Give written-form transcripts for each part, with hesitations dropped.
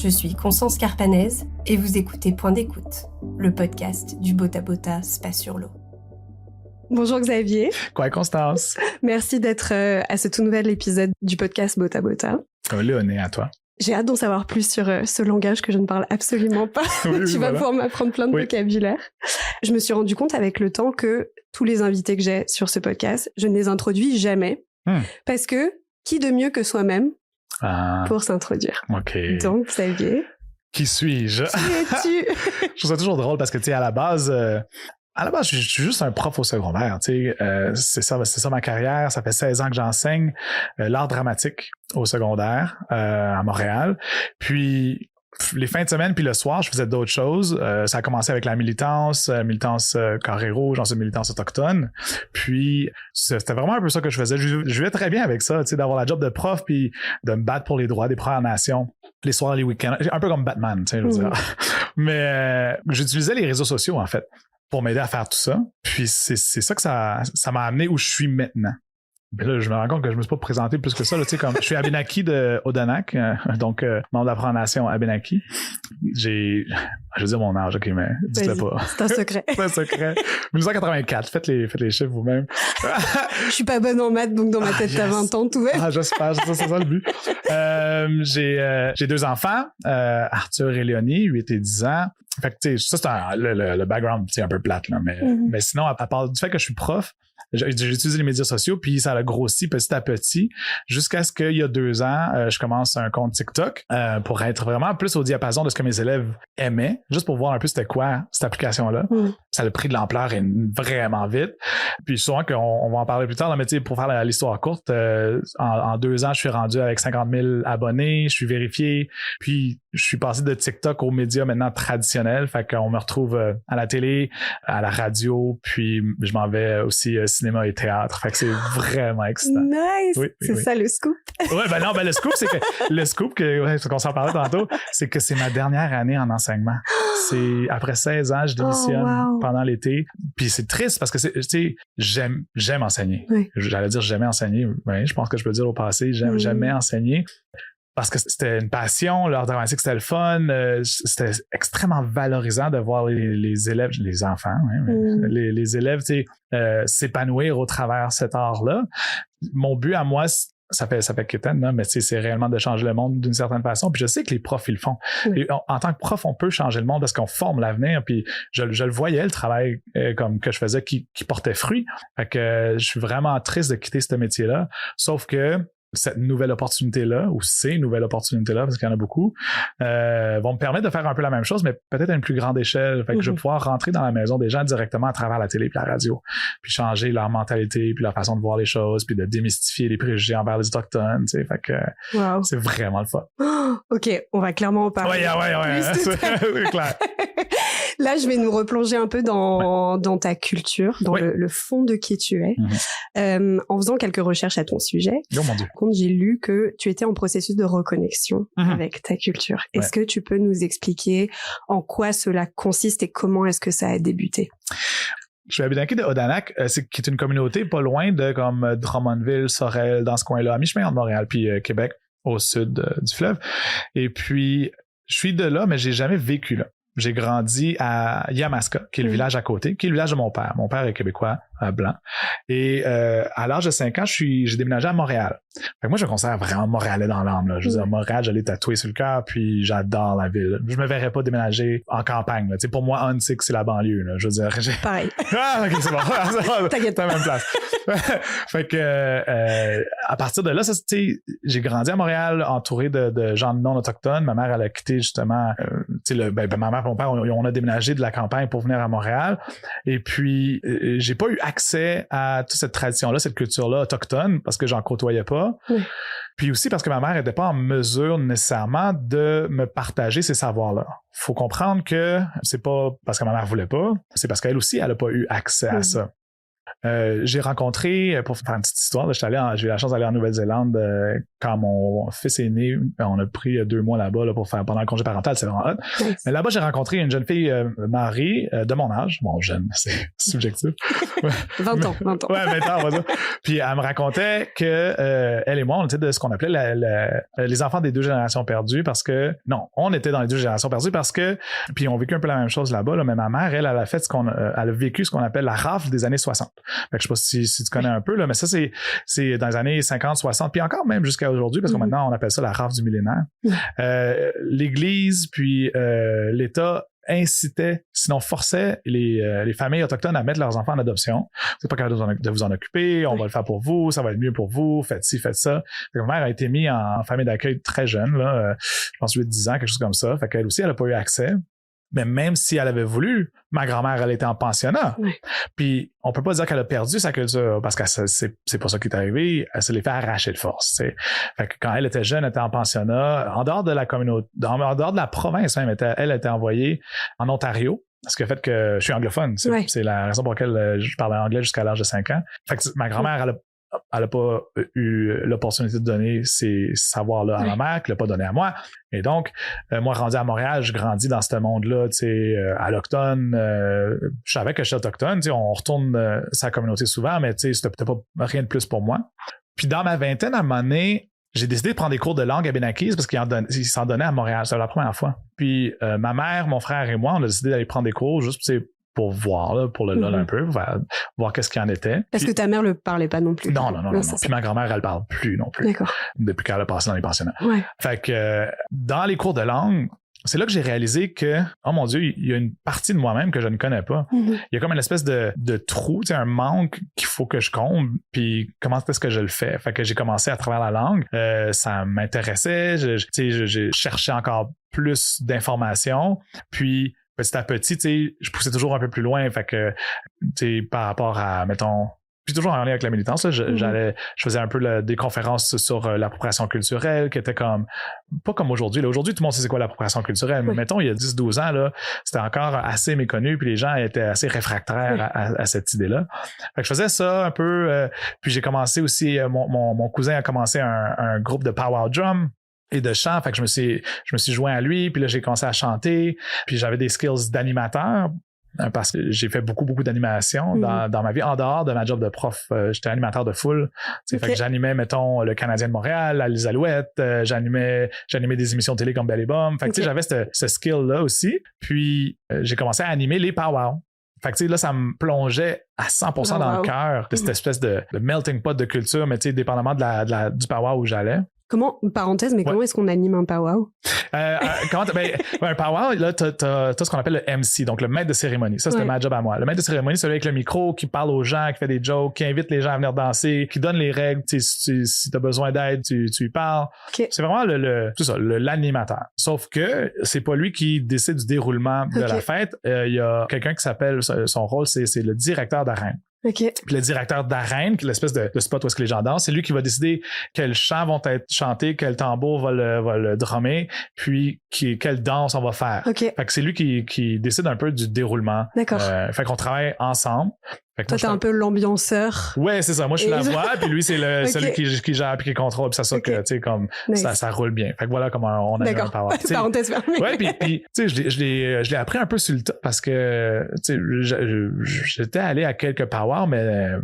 Je suis Constance Carpanez et vous écoutez Point d'écoute, le podcast du Bota Bota Spa sur l'eau. Bonjour Xavier. Quoi, Constance? Merci d'être à ce tout nouvel épisode du podcast Bota Bota. Léoné, à toi. J'ai hâte d'en savoir plus sur ce langage que je ne parle absolument pas. Tu vas pouvoir m'apprendre plein de vocabulaire. Je me suis rendu compte avec le temps que tous les invités que j'ai sur ce podcast, je ne les introduis jamais. Parce que qui de mieux que soi-même pour s'introduire. OK. Donc, Xavier. Qui suis-je? Qui es-tu? Je trouve ça toujours drôle parce que, tu sais, à la base, je suis juste un prof au secondaire, tu sais. C'est ça ma carrière. Ça fait 16 ans que j'enseigne l'art dramatique au secondaire à Montréal. Puis, les fins de semaine puis le soir, je faisais d'autres choses. Ça a commencé avec la militance carré rouge, ensuite militance autochtone. Puis c'était vraiment un peu ça que je faisais. Je vivais très bien avec ça, tu sais, d'avoir la job de prof puis de me battre pour les droits des Premières Nations. Les soirs, les week-ends, un peu comme Batman, tu sais, je veux dire. Mais j'utilisais les réseaux sociaux en fait pour m'aider à faire tout ça. Puis c'est ça que ça m'a amené où je suis maintenant. Mais là, je me rends compte que je me suis pas présenté plus que ça. Là, tu sais, comme je suis Abénaki de Odanak, donc membre de la Première Nation Abénaki. Je veux dire mon âge, ok, mais dites-le pas. C'est un secret. C'est un secret. 1984, faites les chiffres vous-même. Je suis pas bonne en maths, donc dans ma tête, t'as 20 ans, tout va. J'espère, c'est ça le but. J'ai deux enfants, Arthur et Léonie, 8 et 10 ans. Fait que, tu sais, ça, c'est le background, c'est un peu plate, là, mais sinon, à part du fait que je suis prof, j'ai utilisé les médias sociaux, puis ça a grossi petit à petit, jusqu'à ce qu'il y a 2 ans, je commence un compte TikTok pour être vraiment plus au diapason de ce que mes élèves aimaient, juste pour voir un peu c'était quoi cette application-là. Ça a pris de l'ampleur vraiment vite. Puis souvent qu'on va en parler plus tard, mais tu sais, pour faire l'histoire courte, en 2 ans, je suis rendu avec 50 000 abonnés, je suis vérifié, puis je suis passé de TikTok aux médias maintenant traditionnels, fait qu'on me retrouve à la télé, à la radio, puis je m'en vais aussi cinéma et théâtre, fait que c'est vraiment excitant. Nice! Oui, c'est ça le scoop? Le scoop, c'est que qu'on s'en parlait tantôt, c'est que c'est ma dernière année en enseignement. C'est après 16 ans, je démissionne pendant l'été, puis c'est triste parce que tu sais, j'aime enseigner. Oui. J'allais dire j'aimais enseigner, mais je pense que je peux dire au passé, j'aimais enseigner. Parce que c'était une passion, l'art dramatique, c'était le fun, c'était extrêmement valorisant de voir les élèves, les enfants, les élèves, tu sais, s'épanouir au travers cet art-là. Mon but à moi, ça fait quétaine, là, mais c'est réellement de changer le monde d'une certaine façon. Puis je sais que les profs, ils le font. Et en tant que prof, on peut changer le monde parce qu'on forme l'avenir. Puis je le voyais, le travail comme que je faisais qui portait fruit. Fait que je suis vraiment triste de quitter ce métier-là. Sauf que cette nouvelle opportunité-là, ou ces nouvelles opportunités-là, parce qu'il y en a beaucoup, vont me permettre de faire un peu la même chose, mais peut-être à une plus grande échelle. Fait que je vais pouvoir rentrer dans la maison des gens directement à travers la télé et la radio, puis changer leur mentalité, puis leur façon de voir les choses, puis de démystifier les préjugés envers les Autochtones, tu sais. Fait que c'est vraiment le fun. OK, on va clairement en parler. Ouais. C'est clair. Là, je vais nous replonger un peu dans ta culture, dans le fond de qui tu es. En faisant quelques recherches à ton sujet, oh mon Dieu. J'ai lu que tu étais en processus de reconnexion avec ta culture. Est-ce que tu peux nous expliquer en quoi cela consiste et comment est-ce que ça a débuté? Je suis Abénaki de Odanak, qui est une communauté pas loin de comme Drummondville, Sorel, dans ce coin-là, à mi-chemin entre Montréal puis Québec, au sud du fleuve. Et puis, je suis de là, mais j'ai jamais vécu là. J'ai grandi à Yamaska, qui est le village à côté, qui est le village de mon père. Mon père est québécois, blanc. Et à l'âge de 5 ans, j'ai déménagé à Montréal. Fait que moi, je me considère vraiment montréalais dans l'âme. Là. Je veux dire, Montréal, j'allais tatouer sur le cœur, puis j'adore la ville. Je me verrais pas déménager en campagne. Là. Pour moi, Huntsic, c'est la banlieue. Là. Je veux dire, pareil. OK, c'est bon. T'inquiète. T'as la même place. Fait que à partir de là, j'ai grandi à Montréal entouré de gens non autochtones. Ma mère, elle a quitté justement, ma mère et mon père, on a déménagé de la campagne pour venir à Montréal. Et puis, j'ai pas eu accès à toute cette tradition-là, cette culture-là autochtone, parce que j'en côtoyais pas. Puis aussi parce que ma mère n'était pas en mesure nécessairement de me partager ces savoirs-là. Faut comprendre que c'est pas parce que ma mère voulait pas, c'est parce qu'elle aussi, elle a pas eu accès à ça. j'ai rencontré, pour faire une petite histoire, j'ai eu la chance d'aller en Nouvelle-Zélande quand mon fils est né. On a pris 2 mois là-bas là, pour faire pendant le congé parental, c'est vraiment hot. Nice. Mais là-bas, j'ai rencontré une jeune fille, Marie, de mon âge. Bon, jeune, c'est subjectif. 20 ans. Ouais, 20 ans, on va dire. Puis elle me racontait que elle et moi, on était de ce qu'on appelait les enfants des 2 générations perdues parce que, non, on était dans les 2 générations perdues parce que, puis on a vécu un peu la même chose là-bas, là, mais ma mère, elle a fait elle a vécu ce qu'on appelle la rafle des années 60. Fait que je sais pas si tu connais un peu, là, mais ça, c'est dans les années 50, 60, puis encore même jusqu'à aujourd'hui, parce que maintenant, on appelle ça la rafle du millénaire. L'Église, puis l'État incitait, sinon forçait les familles autochtones à mettre leurs enfants en adoption. C'est pas capable de vous en occuper, on va le faire pour vous, ça va être mieux pour vous, faites ci, faites ça. Ma mère a été mise en famille d'accueil très jeune, là, je pense 8-10 ans, quelque chose comme ça. Fait qu'elle aussi, elle a pas eu accès. Mais même si elle avait voulu, ma grand-mère, elle était en pensionnat. Puis on peut pas dire qu'elle a perdu sa culture parce que c'est pas ça qui est arrivé. Elle se l'est fait arracher de force. T'sais. Fait que quand elle était jeune, elle était en pensionnat. En dehors de la communauté, en dehors de la province même, elle était envoyée en Ontario. Ce qui a fait que je suis anglophone. C'est la raison pour laquelle je parlais anglais jusqu'à l'âge de 5 ans. Fait que ma grand-mère, elle a pas eu l'opportunité de donner ces savoirs-là à ma mère, qu'elle l'a pas donné à moi. Et donc, moi, rendu à Montréal, je grandis dans ce monde-là, tu sais, allochtone. Je savais que j'étais autochtone, tu sais, on retourne sa communauté souvent, mais tu sais, c'était pas rien de plus pour moi. Puis dans ma vingtaine, à un moment donné, j'ai décidé de prendre des cours de langue abénaquise parce qu'ils s'en donnaient à Montréal. C'était la première fois. Puis ma mère, mon frère et moi, on a décidé d'aller prendre des cours juste, tu sais, pour voir, là, pour le LOL un peu, voir qu'est-ce qu'il y en était. Parce que ta mère ne parlait pas non plus. Non. Puis ma grand-mère, elle parle plus non plus. D'accord. Depuis qu'elle a passé dans les pensionnats. Ouais. Fait que dans les cours de langue, c'est là que j'ai réalisé que, oh mon Dieu, il y a une partie de moi-même que je ne connais pas. Il y a comme une espèce de trou, un manque qu'il faut que je comble, puis comment est-ce que je le fais? Fait que j'ai commencé à travers la langue. Ça m'intéressait, j'ai cherché encore plus d'informations, puis petit à petit, tu sais, je poussais toujours un peu plus loin. Fait que, tu sais, par rapport à, mettons, puis toujours en lien avec la militance, là, je faisais un peu des conférences sur l'appropriation culturelle, qui était comme, pas comme aujourd'hui. Là, aujourd'hui, tout le monde sait c'est quoi l'appropriation culturelle. Mais mettons, il y a 10-12 ans, là, c'était encore assez méconnu, puis les gens étaient assez réfractaires à cette idée-là. Fait que je faisais ça un peu, puis j'ai commencé aussi, mon cousin a commencé un groupe de power drum et de chant, fait que je me suis joint à lui, puis là j'ai commencé à chanter, puis j'avais des skills d'animateur parce que j'ai fait beaucoup d'animation dans ma vie, en dehors de ma job de prof. J'étais animateur de foule, fait que j'animais, mettons, le Canadien de Montréal, les Alouettes, j'animais des émissions de télé comme Belle et Bomme, fait que tu sais, j'avais ce skill-là aussi, puis j'ai commencé à animer les powwows. Fait que tu sais, là, ça me plongeait à 100% dans le cœur de cette espèce de melting pot de culture, mais tu sais, dépendamment du powwow où j'allais. Comment, parenthèse, mais comment est-ce qu'on anime un powwow? Un powwow, là, t'as ce qu'on appelle le MC, donc le maître de cérémonie. Ça, c'était ma job à moi. Le maître de cérémonie, c'est celui avec le micro, qui parle aux gens, qui fait des jokes, qui invite les gens à venir danser, qui donne les règles. Si t'as besoin d'aide, tu lui parles. Okay. C'est vraiment l'animateur. Sauf que c'est pas lui qui décide du déroulement de la fête. Il y a quelqu'un qui s'appelle, son rôle, c'est le directeur d'arène. Okay. Puis le directeur d'arène, l'espèce de spot où est-ce que les gens dansent, c'est lui qui va décider quels chants vont être chantés, quel tambour va le drummer, puis quelle danse on va faire. Okay. Fait que c'est lui qui décide un peu du déroulement. D'accord. Fait qu'on travaille ensemble. Toi, t'es un peu l'ambianceur. Ouais, c'est ça. Moi, je suis la voix, puis lui, c'est celui qui gère puis qui contrôle, puis c'est ça que, tu sais, comme, ça roule bien. Fait que voilà comment on a eu un power. Parenthèse fermée. Ouais, puis tu sais, je l'ai appris un peu sur le tas parce que, tu sais, j'étais allé à quelques powers, mais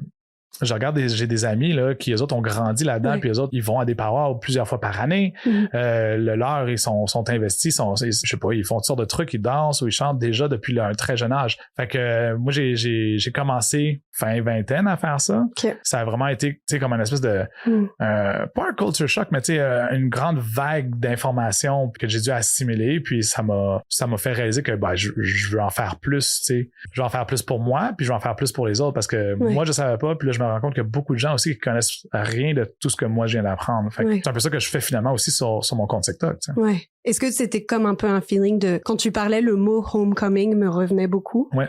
je regarde, j'ai des amis là qui eux autres ont grandi là-dedans, puis eux autres ils vont à des powwows plusieurs fois par année. Le leur ils sont investis, je sais pas, ils font toutes sortes de trucs, ils dansent ou ils chantent déjà depuis un très jeune âge. Fait que moi j'ai commencé fin vingtaine à faire ça. Okay. Ça a vraiment été, tu sais, comme une espèce de pas un culture shock, mais tu sais une grande vague d'informations que j'ai dû assimiler, puis ça m'a fait réaliser que je veux en faire plus, tu sais, je veux en faire plus pour moi, puis je veux en faire plus pour les autres parce que moi je savais pas, puis là je me rends compte qu'il y a beaucoup de gens aussi qui connaissent rien de tout ce que moi je viens d'apprendre. Fait que c'est un peu ça que je fais finalement aussi sur mon compte TikTok. Tu sais. Ouais. Est-ce que c'était comme un peu un feeling de quand tu parlais, le mot homecoming me revenait beaucoup? Ouais.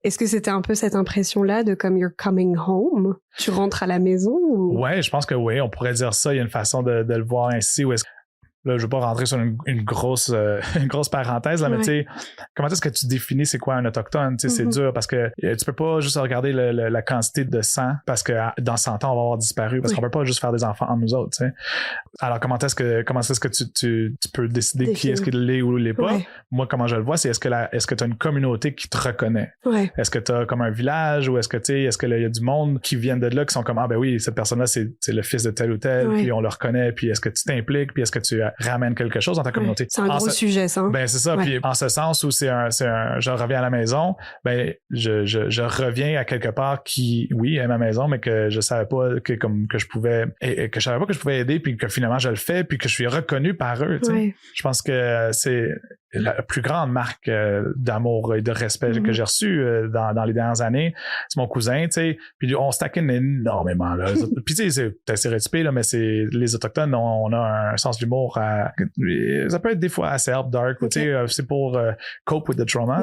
Est-ce que c'était un peu cette impression-là de comme you're coming home? Tu rentres à la maison ou? Ouais, je pense que oui, on pourrait dire ça. Il y a une façon de le voir ainsi. Où est-ce là, je veux pas rentrer sur une grosse parenthèse, là, mais tu sais, comment est-ce que tu définis c'est quoi un autochtone? Tu sais, c'est dur parce que tu peux pas juste regarder la quantité de sang parce que dans 100 ans, on va avoir disparu parce qu'on peut pas juste faire des enfants entre nous autres, tu sais. Alors, comment est-ce que tu peux décider qui est-ce qui l'est ou l'est pas? Moi, comment je le vois, c'est est-ce que tu as une communauté qui te reconnaît? Est-ce que tu as comme un village ou est-ce qu'il y a du monde qui viennent de là qui sont comme, ah ben oui, cette personne-là, c'est le fils de tel ou tel, puis on le reconnaît, puis est-ce que tu t'impliques, puis est-ce que tu ramènes quelque chose dans ta communauté? C'est un gros sujet, ça. Ben, c'est ça. Puis en ce sens où je reviens à la maison, ben, je reviens à quelque part qui, oui, est ma maison, mais que je savais pas que je pouvais aider, puis que finalement je le fais, puis que je suis reconnu par eux, tu sais. Je pense que c'est la plus grande marque d'amour et de respect que j'ai reçu dans les dernières années. C'est mon cousin, tu sais. Puis on se taquine énormément, là. Puis tu sais, c'est peut-être stéréotypé, là, mais les Autochtones, on a un sens d'humour ça peut être des fois assez dark, tu sais, c'est pour cope with the trauma.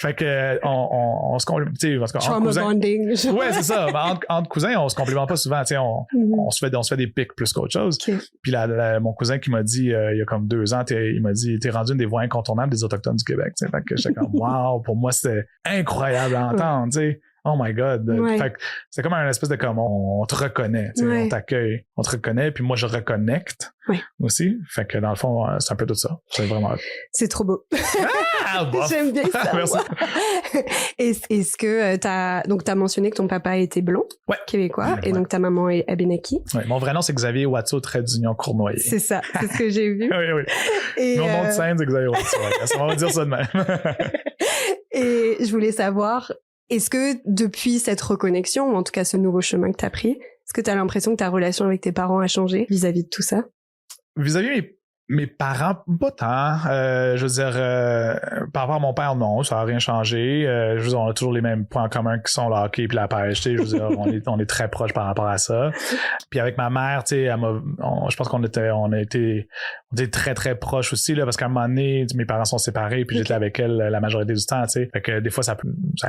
Fait que on se complimente, tu sais, trauma bonding. Ouais, c'est ça. Entre cousins, on se complimente pas souvent, tu sais, on se fait des pics plus qu'autre chose. Puis mon cousin qui m'a dit il y a comme 2 ans, il m'a dit t'es rendu une des voix incontournables des Autochtones du Québec, tu sais. Fait que j'étais comme wow, pour moi c'était incroyable à entendre, tu sais. Oh my God. Fait que c'est comme un espèce de comme on te reconnaît, tu sais, on t'accueille, on te reconnaît, puis moi je reconnecte aussi. Fait que dans le fond, c'est un peu tout ça. C'est vraiment. C'est trop beau. Bon. J'aime bien ça. Merci. Est-ce que t'as mentionné que ton papa était blond, québécois, et donc ta maman est Abénaki. Ouais, mon vrai nom c'est Xavier Watso, trait d'union Cournoyer. C'est ça, c'est ce que j'ai vu. Oui. Et mon nom de scène c'est Xavier Watso. On va dire ça de même. Et je voulais savoir, est-ce que depuis cette reconnexion, ou en tout cas ce nouveau chemin que t'as pris, est-ce que t'as l'impression que ta relation avec tes parents a changé vis-à-vis de tout ça? Vis-à-vis mes parents, pas tant. Je veux dire, par rapport à mon père, non, ça n'a rien changé. Je veux dire, on a toujours les mêmes points en commun qui sont le hockey puis la pêche. Je veux dire, on est très proches par rapport à ça. Puis avec ma mère, tu sais, je pense qu'on était très très proches aussi là, parce qu'à un moment donné, mes parents sont séparés, puis j'étais avec elle la majorité du temps, tu sais. Fait que des fois ça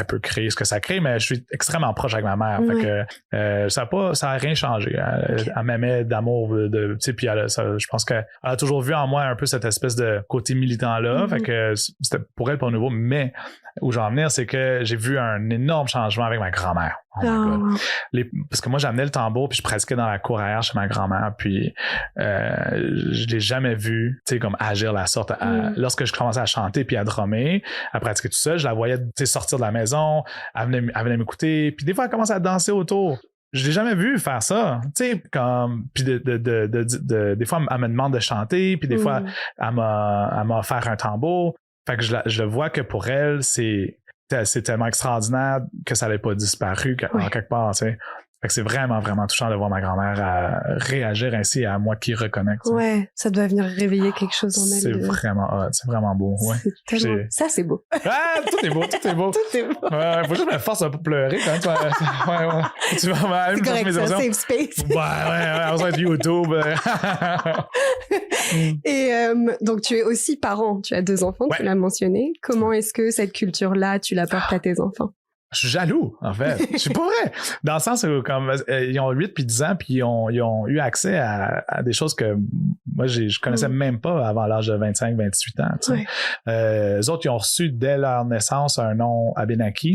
peut créer ce que ça crée, mais je suis extrêmement proche avec ma mère. Fait que ça a rien changé. Elle m'aimait d'amour, tu sais, puis je pense qu'elle a toujours vu en moi un peu cette espèce de côté militant là. Fait que c'était pour elle pas nouveau, mais où je veux en venir, c'est que j'ai vu un énorme changement avec ma grand-mère. Oh my God. Parce que moi, j'amenais le tambour puis je pratiquais dans la cour arrière chez ma grand-mère, puis je l'ai jamais vu, tu sais, comme agir la sorte. Lorsque je commençais à chanter puis à drummer, à pratiquer tout ça, je la voyais, tu sais, sortir de la maison, elle venait m'écouter, puis des fois, elle commençait à danser autour. Je l'ai jamais vu faire ça, tu sais, comme, puis des fois, elle me demande de chanter, puis des fois, elle m'a offert un tambour. Fait que je vois que pour elle, c'est tellement extraordinaire que ça n'avait pas disparu en quelque part, tu sais. Fait que c'est vraiment, vraiment touchant de voir ma grand-mère réagir ainsi à moi qui reconnecte. Ouais, ça doit venir réveiller quelque chose en elle. C'est vraiment hot, c'est vraiment beau. Ouais. Ça, c'est beau. Ah, tout est beau. Tout est beau. Ouais, faut juste me force à pas pleurer quand tu vas. Tu vas même c'est correct, ça, safe space. Ouais, on va être YouTube. Et donc, tu es aussi parent. Tu as 2 enfants, tu l'as mentionné. Comment est-ce que cette culture-là, tu l'apportes à tes enfants? Je suis jaloux, en fait. Je suis pas vrai. Dans le sens où, comme, ils ont 8 puis 10 ans, puis ils ont eu accès à des choses que moi, je connaissais même pas avant l'âge de 25, 28 ans. Tu sais. Eux autres, ils ont reçu dès leur naissance un nom Abénaki.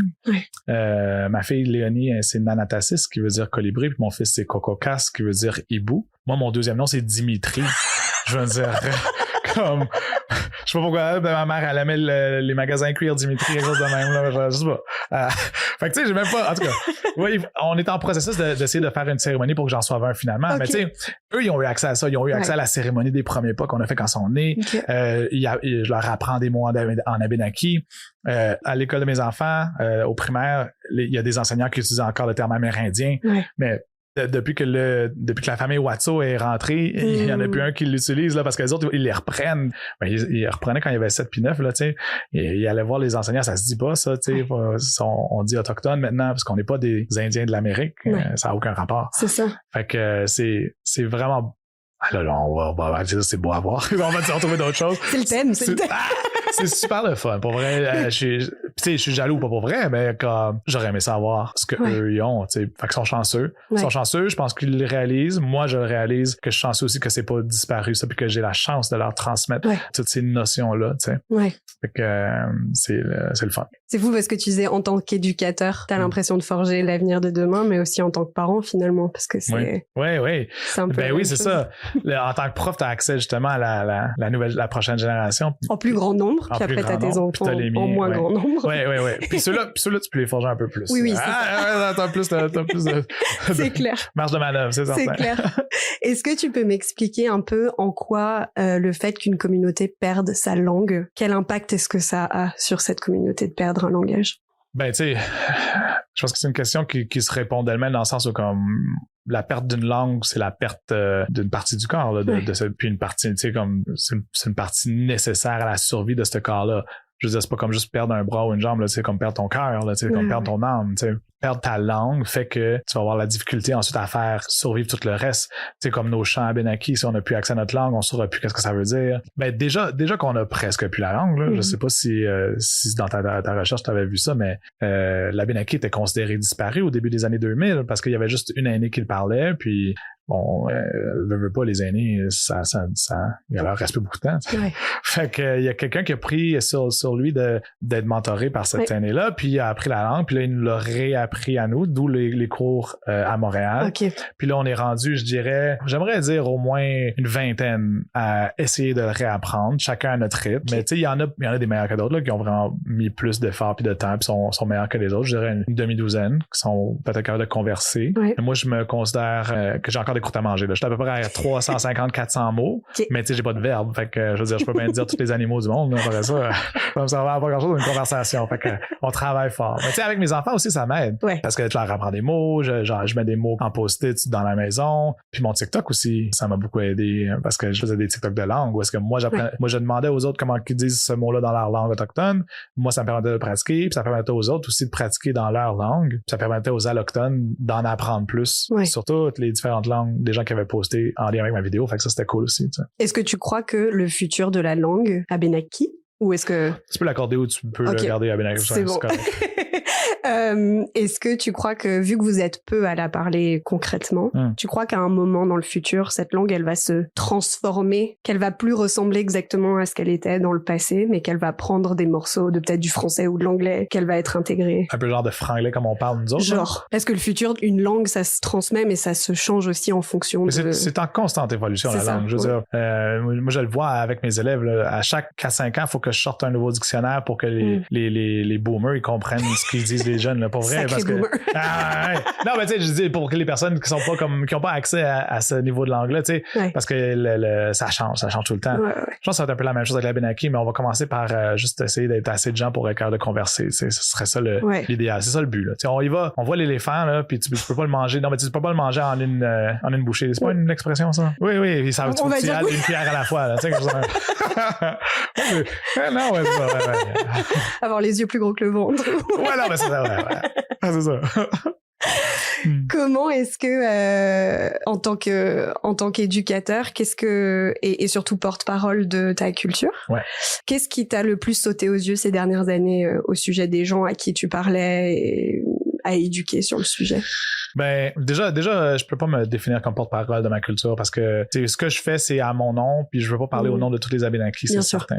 Ma fille Léonie, c'est Nanatassis, qui veut dire colibri, puis mon fils, c'est Kokokas, qui veut dire hibou. Moi, mon deuxième nom, c'est Dimitri. Je veux dire, comme, je sais pas pourquoi, ma mère, elle aimait les magasins cuir Dimitri, quelque chose de même, là, je sais pas. Fait que, tu sais, j'ai même pas, en tout cas, oui, on est en processus d'essayer de faire une cérémonie pour que j'en sois un finalement, mais tu sais, eux, ils ont eu accès à ça, ils ont eu accès à la cérémonie des premiers pas qu'on a fait quand ils sont nés. Je leur apprends des mots en Abénaki. À l'école de mes enfants, au primaire, il y a des enseignants qui utilisent encore le terme amérindien, mais depuis que la famille Watso est rentrée, il y en a plus un qui l'utilise là, parce que les autres, ils les reprennent. Ben, ils reprenaient quand il y avait 7 puis 9, là, tu sais. Ils allaient voir les enseignants, ça se dit pas, ça, tu sais. On dit autochtone maintenant, parce qu'on n'est pas des Indiens de l'Amérique. Ça n'a aucun rapport. C'est ça. Fait que c'est vraiment... Ah là, on va dire c'est beau à voir. On va retrouver d'autres choses. C'est le thème. C'est super le fun. Pour vrai, tu sais, je suis jaloux pas pour vrai, mais comme j'aurais aimé savoir ce que eux ils ont, tu sais. Fait qu'ils sont chanceux. Ils sont chanceux, je pense qu'ils le réalisent. Moi, je le réalise que je suis chanceux aussi que c'est pas disparu, ça, puis que j'ai la chance de leur transmettre toutes ces notions-là, tu sais. Fait que c'est le fun. C'est fou parce que tu disais en tant qu'éducateur, t'as l'impression de forger l'avenir de demain, mais aussi en tant que parent finalement, parce que c'est... Oui. C'est un peu c'est ça. En tant que prof, t'as accès justement à la prochaine génération. En plus grand nombre, puis après t'as tes enfants en moins grand nombre. Oui. Puis ceux-là, tu peux les forger un peu plus. Oui, t'as plus de... C'est clair. Marge de manœuvre, c'est certain. C'est clair. Est-ce que tu peux m'expliquer un peu en quoi le fait qu'une communauté perde sa langue, quel impact est-ce que ça a sur cette communauté de perdre un langage? Ben, tu sais, je pense que c'est une question qui se répond d'elle-même dans le sens où comme la perte d'une langue, c'est la perte d'une partie du corps, là, puis une partie, tu sais, comme c'est une partie nécessaire à la survie de ce corps-là. Je veux dire, c'est pas comme juste perdre un bras ou une jambe, là, c'est comme perdre ton cœur, là, c'est comme perdre ton âme, tu sais. Perdre ta langue fait que tu vas avoir la difficulté ensuite à faire survivre tout le reste. Tu sais, comme nos chants abénakis, si on n'a plus accès à notre langue, on ne saura plus qu'est-ce que ça veut dire. Ben, déjà qu'on a presque plus la langue, là. Je sais pas si dans ta recherche tu avais vu ça, mais l'abénaki était considéré disparu au début des années 2000 parce qu'il y avait juste une aînée qui le parlait, puis bon, veut pas, les aînés, il leur reste plus beaucoup de temps. Fait que il y a quelqu'un qui a pris sur lui d'être mentoré par cette aînée-là, puis il a appris la langue, puis là, il nous l'a réappris à nous, d'où les cours à Montréal. Puis là, on est rendu, j'aimerais dire au moins une vingtaine à essayer de le réapprendre, chacun à notre rythme. Mais tu sais, il y en a des meilleurs que d'autres, là, qui ont vraiment mis plus d'efforts puis de temps, puis sont meilleurs que les autres. Je dirais une demi-douzaine qui sont peut-être capables de converser. Mais moi, je me considère que j'ai encore des croûtes à manger. Là. Je suis à peu près à 350-400 mots, mais tu sais, j'ai pas de verbe. Fait que, je veux dire, je peux bien dire tous les animaux du monde. Là, après ça me servira pas grand-chose d'une conversation. Fait que, on travaille fort. Mais tu sais, avec mes enfants aussi, ça m'aide. Parce que je leur apprends des mots, je mets des mots en post-it dans la maison. Puis mon TikTok aussi, ça m'a beaucoup aidé parce que je faisais des TikTok de langue où est-ce que moi, je demandais aux autres comment ils disent ce mot-là dans leur langue autochtone. Moi, ça me permettait de le pratiquer. Puis ça permettait aux autres aussi de pratiquer dans leur langue. Puis ça permettait aux allochtones d'en apprendre plus sur toutes les différentes langues des gens qui avaient posté en lien avec ma vidéo. Fait que ça, c'était cool aussi. T'sais. Est-ce que tu crois que le futur de la langue abénaki, ou est-ce que... Tu peux l'accorder ou tu peux le garder abénaki. C'est bon. Est-ce que tu crois que, vu que vous êtes peu à la parler concrètement, tu crois qu'à un moment dans le futur, cette langue, elle va se transformer, qu'elle va plus ressembler exactement à ce qu'elle était dans le passé, mais qu'elle va prendre des morceaux de peut-être du français ou de l'anglais, qu'elle va être intégrée? Un peu genre de franglais comme on parle nous autres. Genre. Parce que le futur, une langue, ça se transmet, mais ça se change aussi en fonction de... C'est en constante évolution, la langue. Je veux dire, moi, je le vois avec mes élèves, là, à chaque 4-5 ans, il faut que je sorte un nouveau dictionnaire pour que les boomers, ils comprennent ce qu'ils disent les jeunes, là, pour vrai. Parce que, non, mais tu sais, je dis pour que les personnes qui n'ont pas accès à ce niveau de langue-là, tu sais, parce que ça change tout le temps. Je pense que ça va être un peu la même chose avec l'abénaki, mais on va commencer par juste essayer d'être assez de gens pour être capable de converser. Ce serait ça l'idéal. C'est ça le but, là. On y va, on voit l'éléphant, là, puis tu peux pas le manger. Non, mais tu peux pas le manger en une bouchée. C'est pas une expression, ça? Oui, ça on va dire une cuillère à la fois, là. Tu sais, non, avoir les yeux plus gros que le ventre. Non, mais c'est ça, c'est ça. Comment est-ce que, en tant qu'éducateur, et surtout porte-parole de ta culture, qu'est-ce qui t'a le plus sauté aux yeux ces dernières années au sujet des gens à qui tu parlais et à éduquer sur le sujet? Ben, déjà, je peux pas me définir comme porte-parole de ma culture parce que ce que je fais, c'est à mon nom, puis je veux pas parler au nom de tous les Abénakis, c'est certain.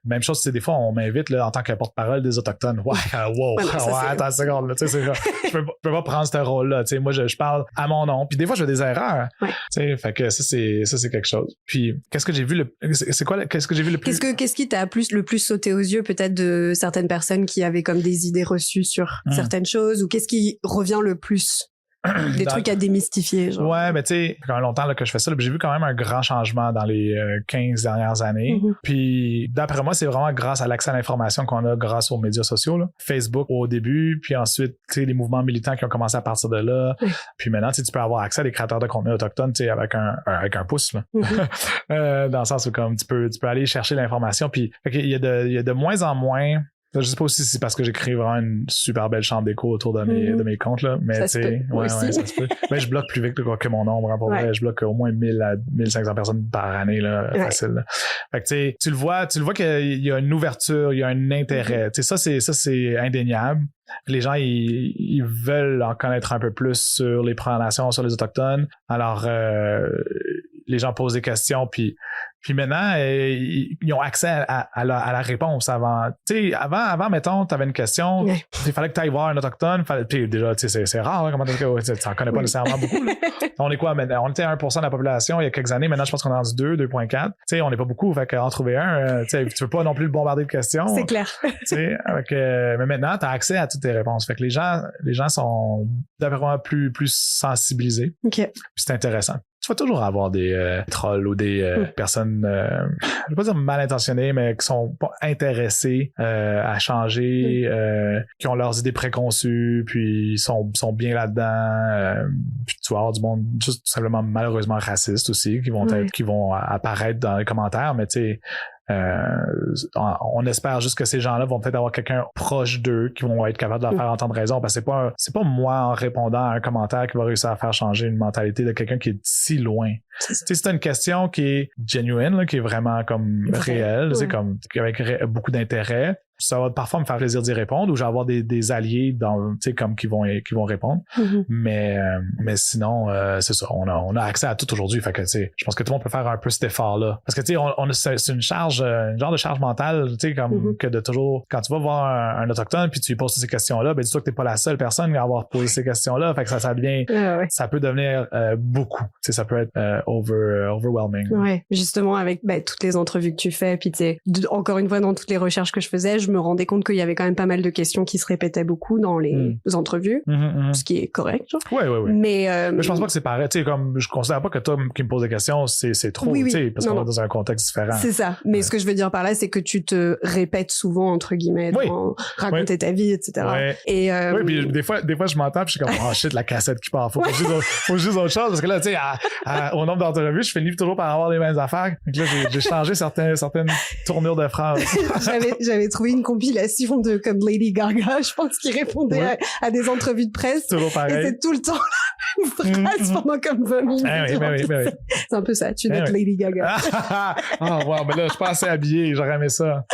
Même chose, des fois, on m'invite là, en tant que porte-parole des Autochtones. Attends une seconde, là, je peux pas prendre ce rôle-là. Moi, je parle à mon nom, puis des fois, je fais des erreurs. Fait que ça, c'est quelque chose. Puis, qu'est-ce que j'ai vu qu'est-ce que j'ai vu le plus? Qu'est-ce qui t'a le plus sauté aux yeux, peut-être, de certaines personnes qui avaient comme des idées reçues sur certaines choses, ou qu'est-ce qui revient le plus? Des trucs à démystifier, genre. Ouais, mais tu sais, ça fait quand même longtemps là, que je fais ça, là, j'ai vu quand même un grand changement dans les 15 dernières années. Puis d'après moi, c'est vraiment grâce à l'accès à l'information qu'on a grâce aux médias sociaux, là. Facebook au début, puis ensuite, tu sais, les mouvements militants qui ont commencé à partir de là. Puis maintenant, tu peux avoir accès à des créateurs de contenu autochtones, tu sais, avec un pouce, là. Dans le sens où comme tu peux aller chercher l'information. Puis il y a de moins en moins. Je sais pas aussi si c'est parce que j'ai créé vraiment une super belle chambre d'écho autour de mes comptes, là. Mais tu sais, ça se peut. Mais je bloque plus vite que mon nombre, hein, pour vrai. Je bloque au moins 1000 à 1500 personnes par année, là, facile. Là. Fait que tu sais, tu le vois qu'il y a une ouverture, il y a un intérêt. Tu sais, ça c'est indéniable. Les gens, ils veulent en connaître un peu plus sur les Premières Nations, sur les Autochtones. Alors, les gens posent des questions, puis maintenant, ils ont accès à la réponse avant. Tu sais, avant, mettons, t'avais une question, il fallait que tu ailles voir un Autochtone. Puis déjà, tu sais, c'est rare, hein, comment tu n'en connais pas nécessairement beaucoup. Là. On est quoi maintenant? On était 1% de la population il y a quelques années. Maintenant, je pense qu'on est rendu 2.4. Tu sais, on n'est pas beaucoup. Fait qu'en trouver un, tu veux pas non plus le bombarder de questions. C'est clair. Tu sais, mais maintenant, tu as accès à toutes tes réponses. Fait que les gens sont d'après moi plus sensibilisés. OK. Puis c'est intéressant. Tu vas toujours avoir des trolls ou des personnes, je vais pas dire mal intentionnées, mais qui sont pas intéressées à changer, qui ont leurs idées préconçues, puis sont bien là-dedans. Puis tu vas avoir du monde juste tout simplement malheureusement raciste aussi, qui vont apparaître dans les commentaires, mais tu sais, on espère juste que ces gens-là vont peut-être avoir quelqu'un proche d'eux qui vont être capables de leur faire entendre raison, parce que c'est pas moi en répondant à un commentaire qui va réussir à faire changer une mentalité de quelqu'un qui est si loin. Tu sais, c'est une question qui est genuine, là, qui est vraiment comme réelle, c'est comme avec beaucoup d'intérêt. Ça va parfois me faire plaisir d'y répondre, ou je vais avoir des alliés dans, tu sais, comme qui vont répondre. Mais sinon, c'est ça. On a accès à tout aujourd'hui. Fait que, tu sais, je pense que tout le monde peut faire un peu cet effort-là. Parce que, tu sais, c'est une genre de charge mentale, tu sais, comme que de toujours, quand tu vas voir un Autochtone puis tu lui poses ces questions-là, ben, dis-toi que t'es pas la seule personne à avoir posé ces questions-là. Fait que ça devient, ça peut devenir beaucoup. Tu sais, ça peut être overwhelming. Ouais. Justement, avec toutes les entrevues que tu fais, puis tu sais, encore une fois, dans toutes les recherches que je faisais, je me rendais compte qu'il y avait quand même pas mal de questions qui se répétaient beaucoup dans les entrevues, ce qui est correct. Genre. Ouais. Mais je pense pas que c'est pareil. Tu sais, comme je considère pas que toi qui me poses des questions, c'est trop, tu sais, parce qu'on est dans un contexte différent. C'est ça. Mais ce que je veux dire par là, c'est que tu te répètes souvent, entre guillemets, dans raconter ta vie, etc. Et puis des fois, je m'entends puis je suis comme, oh shit, la cassette qui part. Faut juste autre chose. Parce que là, tu sais, au nombre d'entrevues, je finis toujours par avoir les mêmes affaires. Donc là, j'ai changé certaines tournures de phrases. J'avais trouvé une compilation de comme Lady Gaga, je pense, qui répondait à des entrevues de presse. Toujours pareil. Et c'est tout le temps la même phrase pendant comme 20 minutes. Oui. C'est un peu ça, tu notes Lady Gaga. Wow, mais là, je suis pas assez habillé, j'aurais aimé ça.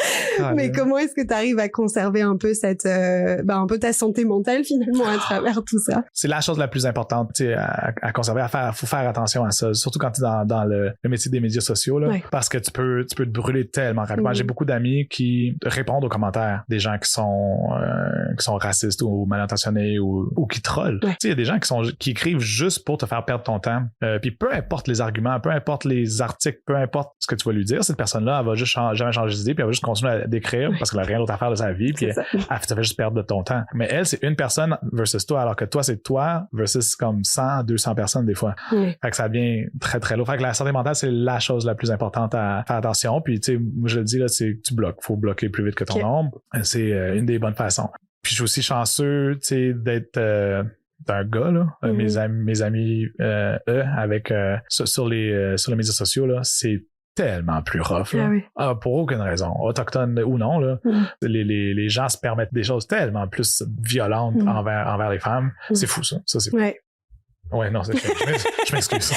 Mais comment est-ce que tu arrives à conserver un peu cette, un peu ta santé mentale finalement à travers tout ça? C'est la chose la plus importante, tu sais, à conserver, faut faire attention à ça, surtout quand tu es dans le métier des médias sociaux, là, parce que tu peux te brûler tellement rapidement. J'ai beaucoup d'amis qui répondent aux commentaires des gens qui sont racistes ou mal intentionnés ou qui trollent. Tu sais, il y a des gens qui écrivent juste pour te faire perdre ton temps. Puis peu importe les arguments, peu importe les articles, peu importe ce que tu vas lui dire, cette personne-là, elle va juste jamais changer d'idée, puis elle va juste continuer à d'écrire parce qu'elle n'a rien d'autre à faire de sa vie, puis elle te fait juste perdre de ton temps. Mais elle, c'est une personne versus toi, alors que toi, c'est toi versus comme 100, 200 personnes des fois. Fait que ça devient très, très lourd. Fait que la santé mentale, c'est la chose la plus importante à faire attention. Puis, tu sais, moi, je le dis, là, c'est tu bloques. Faut bloquer plus vite que ton ombre. C'est une des bonnes façons. Puis, je suis aussi chanceux, tu sais, d'être d'un gars, là. Mes amis, eux, avec, sur les médias sociaux, là, c'est tellement plus rough, là. Pour aucune raison, autochtone ou non, là. Les gens se permettent des choses tellement plus violentes envers les femmes. C'est fou, ça. Ça, c'est fou. Ouais, non, je m'excuse.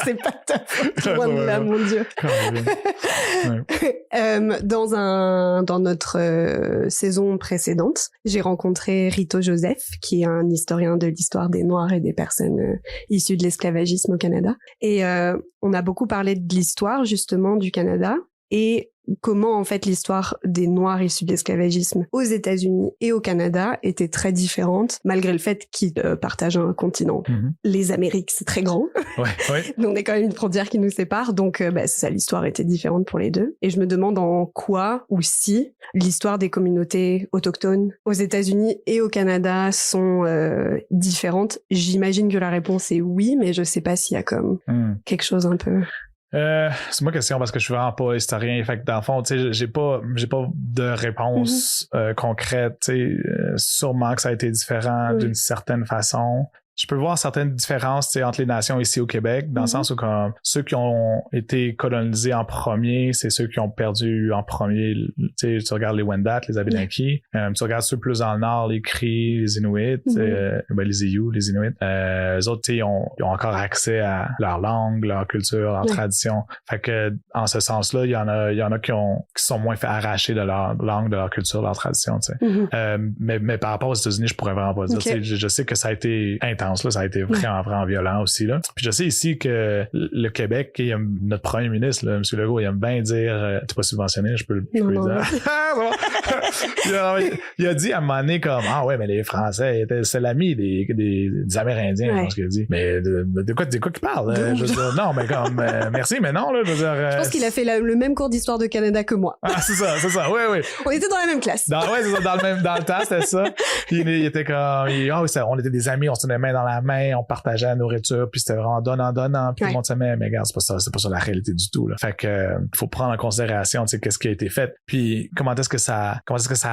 C'est pas ta faute, loin de là, mon Dieu. Dans notre saison précédente, j'ai rencontré Rito Joseph, qui est un historien de l'histoire des Noirs et des personnes issues de l'esclavagisme au Canada. Et on a beaucoup parlé de l'histoire, justement, du Canada et comment en fait l'histoire des Noirs issus de l'esclavagisme aux États-Unis et au Canada était très différente malgré le fait qu'ils partagent un continent. Les Amériques, c'est très grand. Mais on est quand même une frontière qui nous sépare, donc c'est ça, l'histoire était différente pour les deux. Et je me demande en quoi ou si l'histoire des communautés autochtones aux États-Unis et au Canada sont différentes. J'imagine que la réponse est oui, mais je sais pas s'il y a comme quelque chose un peu... c'est ma question parce que je suis vraiment pas historien. Fait que dans le fond, tu sais, j'ai pas de réponse concrète. Tu sais, sûrement que ça a été différent d'une certaine façon. je peux voir certaines différences entre les nations ici au Québec, dans le sens où comme ceux qui ont été colonisés en premier, c'est ceux qui ont perdu en premier. Tu regardes les Wendat, les Abenaki, tu regardes ceux plus dans le nord, les Cris, les Inuits, les Iyu, les Inuits. Eux autres, ils ont encore accès à leur langue, leur culture, leur tradition. Fait que en ce sens-là, il y en a qui sont moins fait arracher de leur langue, de leur culture, de leur tradition. Mais par rapport aux États-Unis, je pourrais vraiment pas dire. Je sais que ça a été intense, là, ça a été vraiment violent aussi. Là. Puis je sais ici que le Québec, notre premier ministre, là, M. Legault, il aime bien dire, t'es pas subventionné, je peux le dire. il a dit à un moment donné comme, ah ouais, mais les Français, c'est l'ami des Amérindiens, ce qu'il a dit. Mais de quoi qu'il parle? Je veux dire, non, mais comme, merci, mais non, là, je veux dire. Je pense qu'il a fait le même cours d'histoire de Canada que moi. Ah, c'est ça, oui. On était dans la même classe. C'est ça, dans le temps, c'était ça. Il était comme, on était des amis, on se tenait main dans la main, on partageait la nourriture, puis c'était vraiment donnant, puis tout le monde s'aimait, mais regarde, c'est pas ça la réalité du tout, là. Fait que, faut prendre en considération, qu'est-ce qui a été fait, puis comment est-ce que ça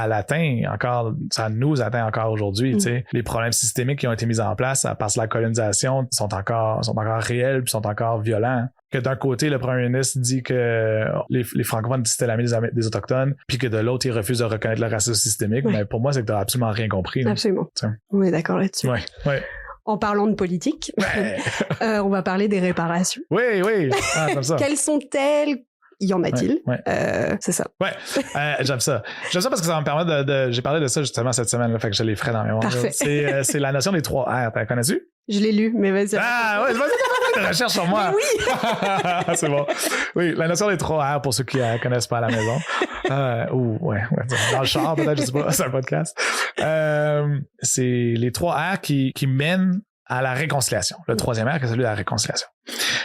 l'atteint encore, ça nous atteint encore aujourd'hui, les problèmes systémiques qui ont été mis en place à partir de la colonisation sont encore réels, puis sont encore violents. Que d'un côté, le premier ministre dit que les francophones disent que c'était l'ami des Autochtones, puis que de l'autre, il refuse de reconnaître le racisme systémique. Mais pour moi, c'est que t'as absolument rien compris. Là. Absolument. On est d'accord là-dessus. Ouais. En parlant de politique, on va parler des réparations. Oui. Ah, comme ça. Quelles sont-elles? Y en a-t-il? C'est ça. Ouais, j'aime ça. J'aime ça parce que ça va me permettre j'ai parlé de ça justement cette semaine, là, fait que je les ferai dans mes mémoire. C'est la notion des 3 R. T'as connais-tu? Je l'ai lu, mais vas-y. Ah, ouais, vas-y, t'as fait de recherche sur moi. Mais oui! C'est bon. Oui, la notion des 3 R pour ceux qui la connaissent pas à la maison. Dans le char, peut-être, je sais pas, c'est un podcast. C'est les 3 R qui mènent à la réconciliation. Le 3e R, c'est celui de la réconciliation.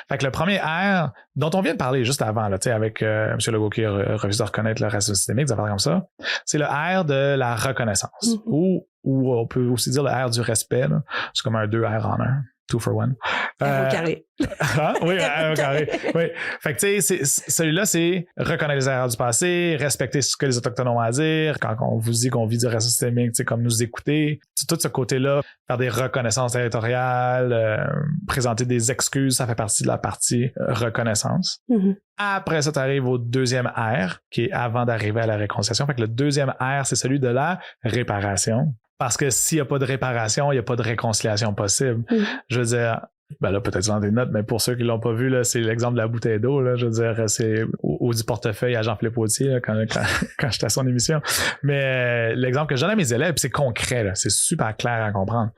Fait que le premier R, dont on vient de parler juste avant, là, avec M. Legault qui refuse de reconnaître le racisme systémique, des affaires comme ça, c'est le R de la reconnaissance. Ou on peut aussi dire le R du respect. Là. C'est comme un 2 R en 1. 2 for 1. R au carré. Oui, R au carré. Oui. Fait que tu sais, celui-là, c'est reconnaître les erreurs du passé, respecter ce que les Autochtones ont à dire. Quand on vous dit qu'on vit du racisme systémique, tu sais, comme nous écouter. Tout ce côté-là, faire des reconnaissances territoriales, présenter des excuses, ça fait partie de la partie reconnaissance. Après ça, tu arrives au 2e R, qui est avant d'arriver à la réconciliation. Fait que le 2e R, c'est celui de la réparation. Parce que s'il n'y a pas de réparation, il n'y a pas de réconciliation possible. Je veux dire, ben là, peut-être dans des notes, mais pour ceux qui l'ont pas vu, là, c'est l'exemple de la bouteille d'eau, là. Je veux dire, c'est au du portefeuille à Jean-Philippe Autier, là, quand j'étais à son émission. Mais l'exemple que je donne à mes élèves, c'est concret, là. C'est super clair à comprendre.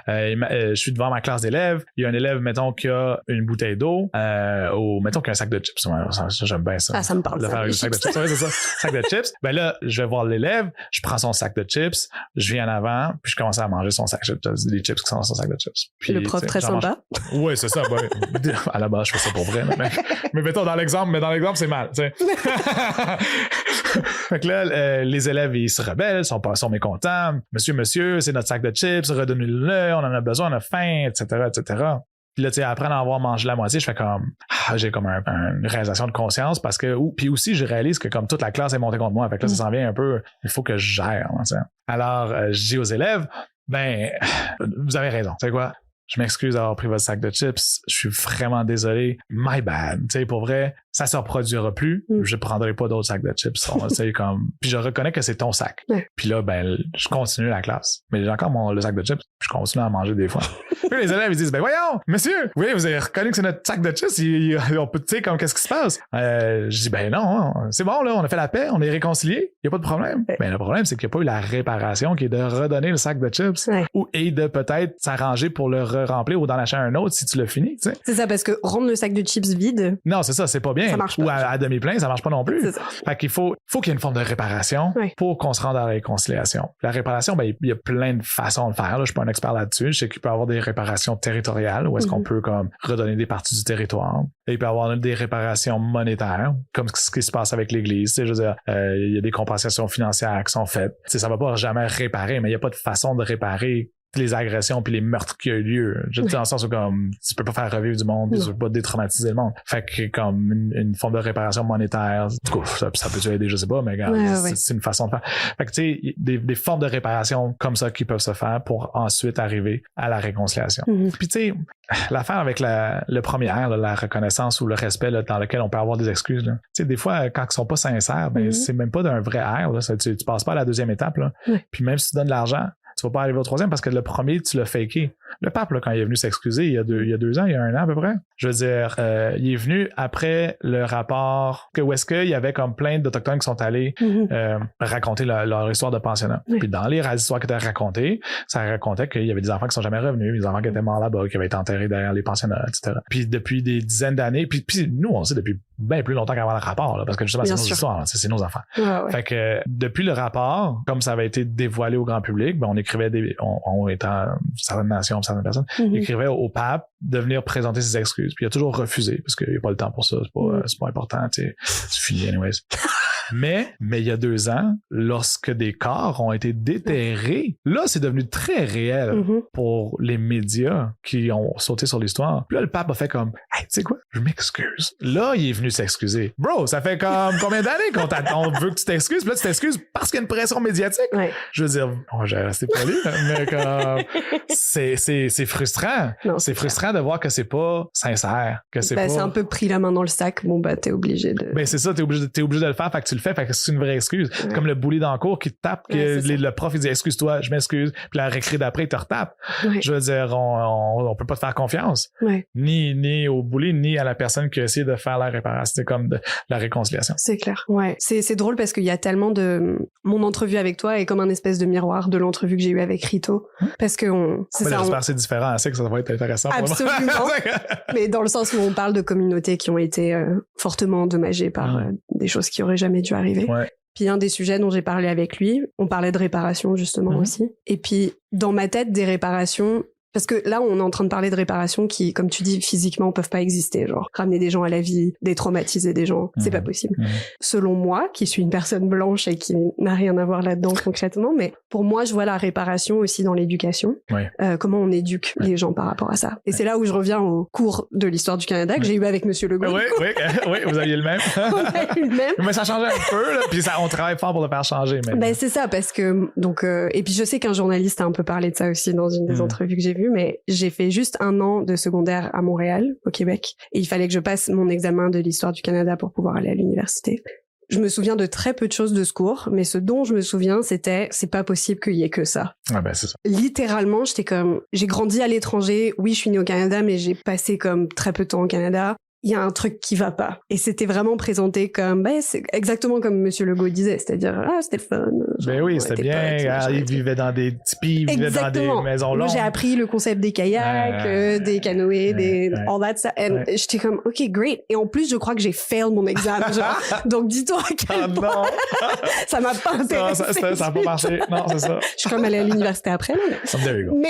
Je suis devant ma classe d'élèves. Il y a un élève, mettons, qui a une bouteille d'eau, ou mettons qu'il y a un sac de chips. Ça, j'aime bien ça. Ça me parle. Sac de chips. Ouais, c'est ça. Sac de chips. Ben là, je vais voir l'élève, je prends son sac de chips, je viens en avant, puis je commence à manger son sac de chips, des chips qui sont dans son sac de chips. Puis, le prof très sympa. Oui, c'est ça. Ben, à la base, je fais ça pour vrai. Mais mettons dans l'exemple, c'est mal. T'sais. Fait que là, les élèves, ils se rebellent, sont mécontents. Monsieur, c'est notre sac de chips, redonnez-le, on en a besoin, on a faim, etc. Puis là, tu sais, après en avoir mangé la moitié, je fais comme, j'ai comme une réalisation de conscience parce que, puis aussi, je réalise que comme toute la classe est montée contre moi, fait que là, ça s'en vient un peu, il faut que je gère. T'sais. Alors, je dis aux élèves, vous avez raison. Tu sais quoi? Je m'excuse d'avoir pris votre sac de chips. Je suis vraiment désolé. My bad. Tu sais, pour vrai, ça se reproduira plus. Je prendrai pas d'autres sacs de chips. Puis je reconnais que c'est ton sac. Puis là, je continue la classe. Mais j'ai encore le sac de chips. Je continue à en manger des fois. Puis les élèves, ils disent, voyons, monsieur, oui, vous avez reconnu que c'est notre sac de chips. On peut, tu sais, comme, qu'est-ce qui se passe? Je dis, non, c'est bon, là, on a fait la paix, on est réconciliés. Il n'y a pas de problème. Le problème, c'est qu'il n'y a pas eu la réparation qui est de redonner le sac de chips. Et de peut-être s'arranger pour le remplir ou d'en acheter un autre si tu l'as fini, tu sais. C'est ça, parce que rendre le sac de chips vide. Non, c'est ça, c'est pas bien. Ça marche pas. Ou à demi-plein, ça marche pas non plus. Fait qu'il faut qu'il y ait une forme de réparation pour qu'on se rende à la réconciliation. La réparation, il y a plein de façons de faire. Là. Je suis pas un expert là-dessus. Je sais qu'il peut y avoir des réparations territoriales où est-ce qu'on peut comme redonner des parties du territoire. Et il peut y avoir des réparations monétaires, comme ce qui se passe avec l'Église. Je veux dire, il y a des compensations financières qui sont faites. Ça va pas jamais réparer, mais il y a pas de façon de réparer les agressions puis les meurtres qui ont eu lieu. Je dis dans le sens où comme tu peux pas faire revivre du monde, tu peux pas détraumatiser le monde. Fait que comme une forme de réparation monétaire, du coup, ça peut aider, je sais pas, mais regarde, c'est une façon de faire. Fait que tu sais, des formes de réparation comme ça qui peuvent se faire pour ensuite arriver à la réconciliation. Puis tu sais, l'affaire avec le première, la reconnaissance ou le respect là, dans lequel on peut avoir des excuses. Tu sais, des fois, quand ils sont pas sincères, ben c'est même pas d'un vrai air. Là, tu passes pas à la deuxième étape. Là. Puis même si tu donnes de l'argent, tu vas pas arriver au troisième parce que le premier, tu l'as faké. Le pape, là, quand il est venu s'excuser il y a 2 ans, il y a 1 an à peu près, je veux dire, il est venu après le rapport où est-ce qu'il y avait comme plein d'Autochtones qui sont allés raconter leur histoire de pensionnat. Puis dans les histoires qui étaient racontées, ça racontait qu'il y avait des enfants qui sont jamais revenus, des enfants qui étaient morts là-bas, qui avaient été enterrés derrière les pensionnats, etc. Puis depuis des dizaines d'années, puis nous, on sait depuis bien plus longtemps qu'avant le rapport, là, parce que justement, c'est nos histoires, là, c'est nos enfants. Fait que depuis le rapport, comme ça avait été dévoilé au grand public, ben, on écrivait on étant certaines nations, certaines personnes, écrivait au pape de venir présenter ses excuses. Puis il a toujours refusé, parce qu'il n'y a pas le temps pour ça, c'est pas important, tu sais, c'est fini anyways. Mais il y a 2 ans, lorsque des corps ont été déterrés, là, c'est devenu très réel pour les médias qui ont sauté sur l'histoire. Puis là, le pape a fait comme, hey, tu sais quoi, je m'excuse. Là, il est venu s'excuser. Bro, ça fait comme combien d'années qu'on veut que tu t'excuses, puis là, tu t'excuses parce qu'il y a une pression médiatique. Je veux dire, j'ai resté poli, mais comme, c'est frustrant. C'est frustrant de voir que c'est pas sincère, que c'est pas... c'est un peu pris la main dans le sac. Bon, t'es obligé de... Ben, c'est ça, t'es obligé de le faire, fait que tu le fais, fait que c'est une vraie excuse. C'est comme le bully dans le cours qui te tape, le prof, il dit excuse-toi, je m'excuse, puis la récré d'après, il te retape. Je veux dire, on peut pas te faire confiance. Ni au bully, ni à la personne qui a essayé de faire la réparation. C'est comme de la réconciliation. C'est clair. C'est drôle parce qu'il y a tellement de... Mon entrevue avec toi est comme un espèce de miroir de l'entrevue que j'ai eue avec Rito. Parce que j'espère que c'est différent, c'est que ça va être intéressant. Absolument. Mais dans le sens où on parle de communautés qui ont été fortement endommagées par des choses qui auraient jamais dû arriver. Puis un des sujets dont j'ai parlé avec lui, on parlait de réparation justement aussi. Et puis dans ma tête, des réparations... Parce que là, on est en train de parler de réparations qui, comme tu dis, physiquement, peuvent pas exister. Genre, ramener des gens à la vie, détraumatiser des gens, c'est pas possible. Selon moi, qui suis une personne blanche et qui n'a rien à voir là-dedans concrètement, mais pour moi, je vois la réparation aussi dans l'éducation. Comment on éduque les gens par rapport à ça. Et c'est là où je reviens au cours de l'histoire du Canada que j'ai eu avec Monsieur Legault. Oui, vous aviez le même. On a eu le même. Mais ça changeait un peu, là, puis on travaille fort pour le faire changer. Mais... Ben, c'est ça, parce que, donc, et puis je sais qu'un journaliste a un peu parlé de ça aussi dans une des entrevues que j'ai vues, mais j'ai fait juste 1 an de secondaire à Montréal, au Québec, et il fallait que je passe mon examen de l'histoire du Canada pour pouvoir aller à l'université. Je me souviens de très peu de choses de ce cours, mais ce dont je me souviens, c'est pas possible qu'il y ait que ça. C'est ça. Littéralement, j'ai grandi à l'étranger. Oui, je suis née au Canada, mais j'ai passé comme très peu de temps au Canada. Il y a un truc qui va pas. Et c'était vraiment présenté comme, c'est exactement comme Monsieur Legault disait, c'est-à-dire, c'était fun. Ben oui, c'était bien. Ils vivaient dans des tipis, ils vivaient dans des maisons longues. Moi, j'ai appris le concept des kayaks, des canoës, all that stuff. Et j'étais comme, OK, great. Et en plus, je crois que j'ai failed mon examen, genre. Donc, dis-toi à quel point ça m'a pas intéressé. Ça a pas marché. Non, c'est ça. Je suis comme allée à l'université après, là. There you go.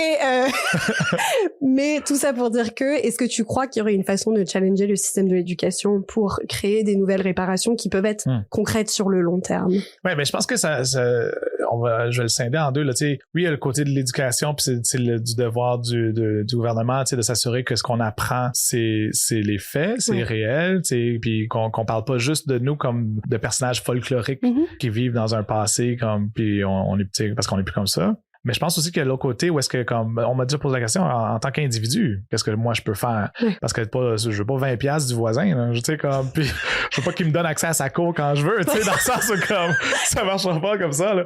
Mais tout ça pour dire que, est-ce que tu crois qu'il y aurait une façon de challenger le système de l'éducation pour créer des nouvelles réparations qui peuvent être concrètes sur le long terme? Ouais, mais je pense que je vais le scinder en deux, là, tu sais. Oui, il y a le côté de l'éducation, puis c'est du devoir du gouvernement, tu sais, de s'assurer que ce qu'on apprend, c'est les faits, c'est réel, tu sais, puis qu'on parle pas juste de nous comme de personnages folkloriques qui vivent dans un passé comme, puis on est, tu sais, parce qu'on est plus comme ça. Mais je pense aussi qu'il y a l'autre côté où est-ce que, comme on m'a déjà posé la question, en tant qu'individu, qu'est-ce que moi je peux faire? Parce que je veux pas 20$ du voisin, là, tu sais, comme, puis je veux pas qu'il me donne accès à sa cour quand je veux, tu sais, dans le sens où comme ça marchera pas comme ça, là.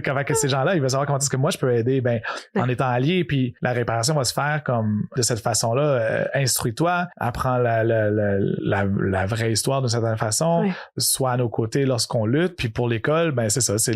Avec ces gens-là, ils veulent savoir comment est-ce que moi je peux aider, en étant allié, puis la réparation va se faire comme de cette façon-là. Instruis-toi, apprends la vraie histoire d'une certaine façon, sois à nos côtés lorsqu'on lutte, puis pour l'école, c'est ça, c'est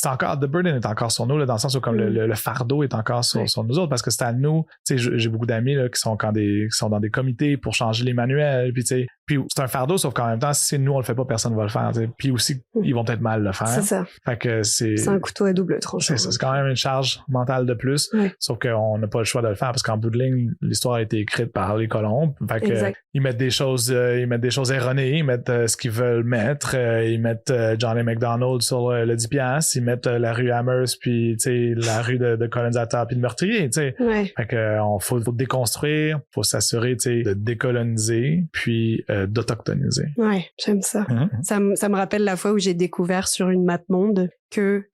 encore, the burden est encore sur nous, là, dans le sens où comme le fardeau est encore sur nous autres, parce que c'est à nous, tu sais, j'ai beaucoup d'amis là, qui sont dans des comités pour changer les manuels, puis tu sais, Puis c'est un fardeau, sauf qu'en même temps, si nous on le fait pas, personne va le faire. T'sais. Puis aussi, ils vont peut-être mal le faire. C'est ça. Fait que c'est un couteau à double tranchant. C'est quand même une charge mentale de plus. Ouais. Sauf qu'on n'a pas le choix de le faire parce qu'en bout de ligne, l'histoire a été écrite par les colons. Fait que ils mettent des choses erronées, ils mettent ce qu'ils veulent mettre, ils mettent Johnny McDonald sur le 10$, ils mettent la rue Amherst puis la rue de colonisateur puis de meurtrier, Fait que faut déconstruire, faut s'assurer de décoloniser puis d'autochtoniser. Ouais, j'aime ça. Ça me rappelle la fois où j'ai découvert sur une map monde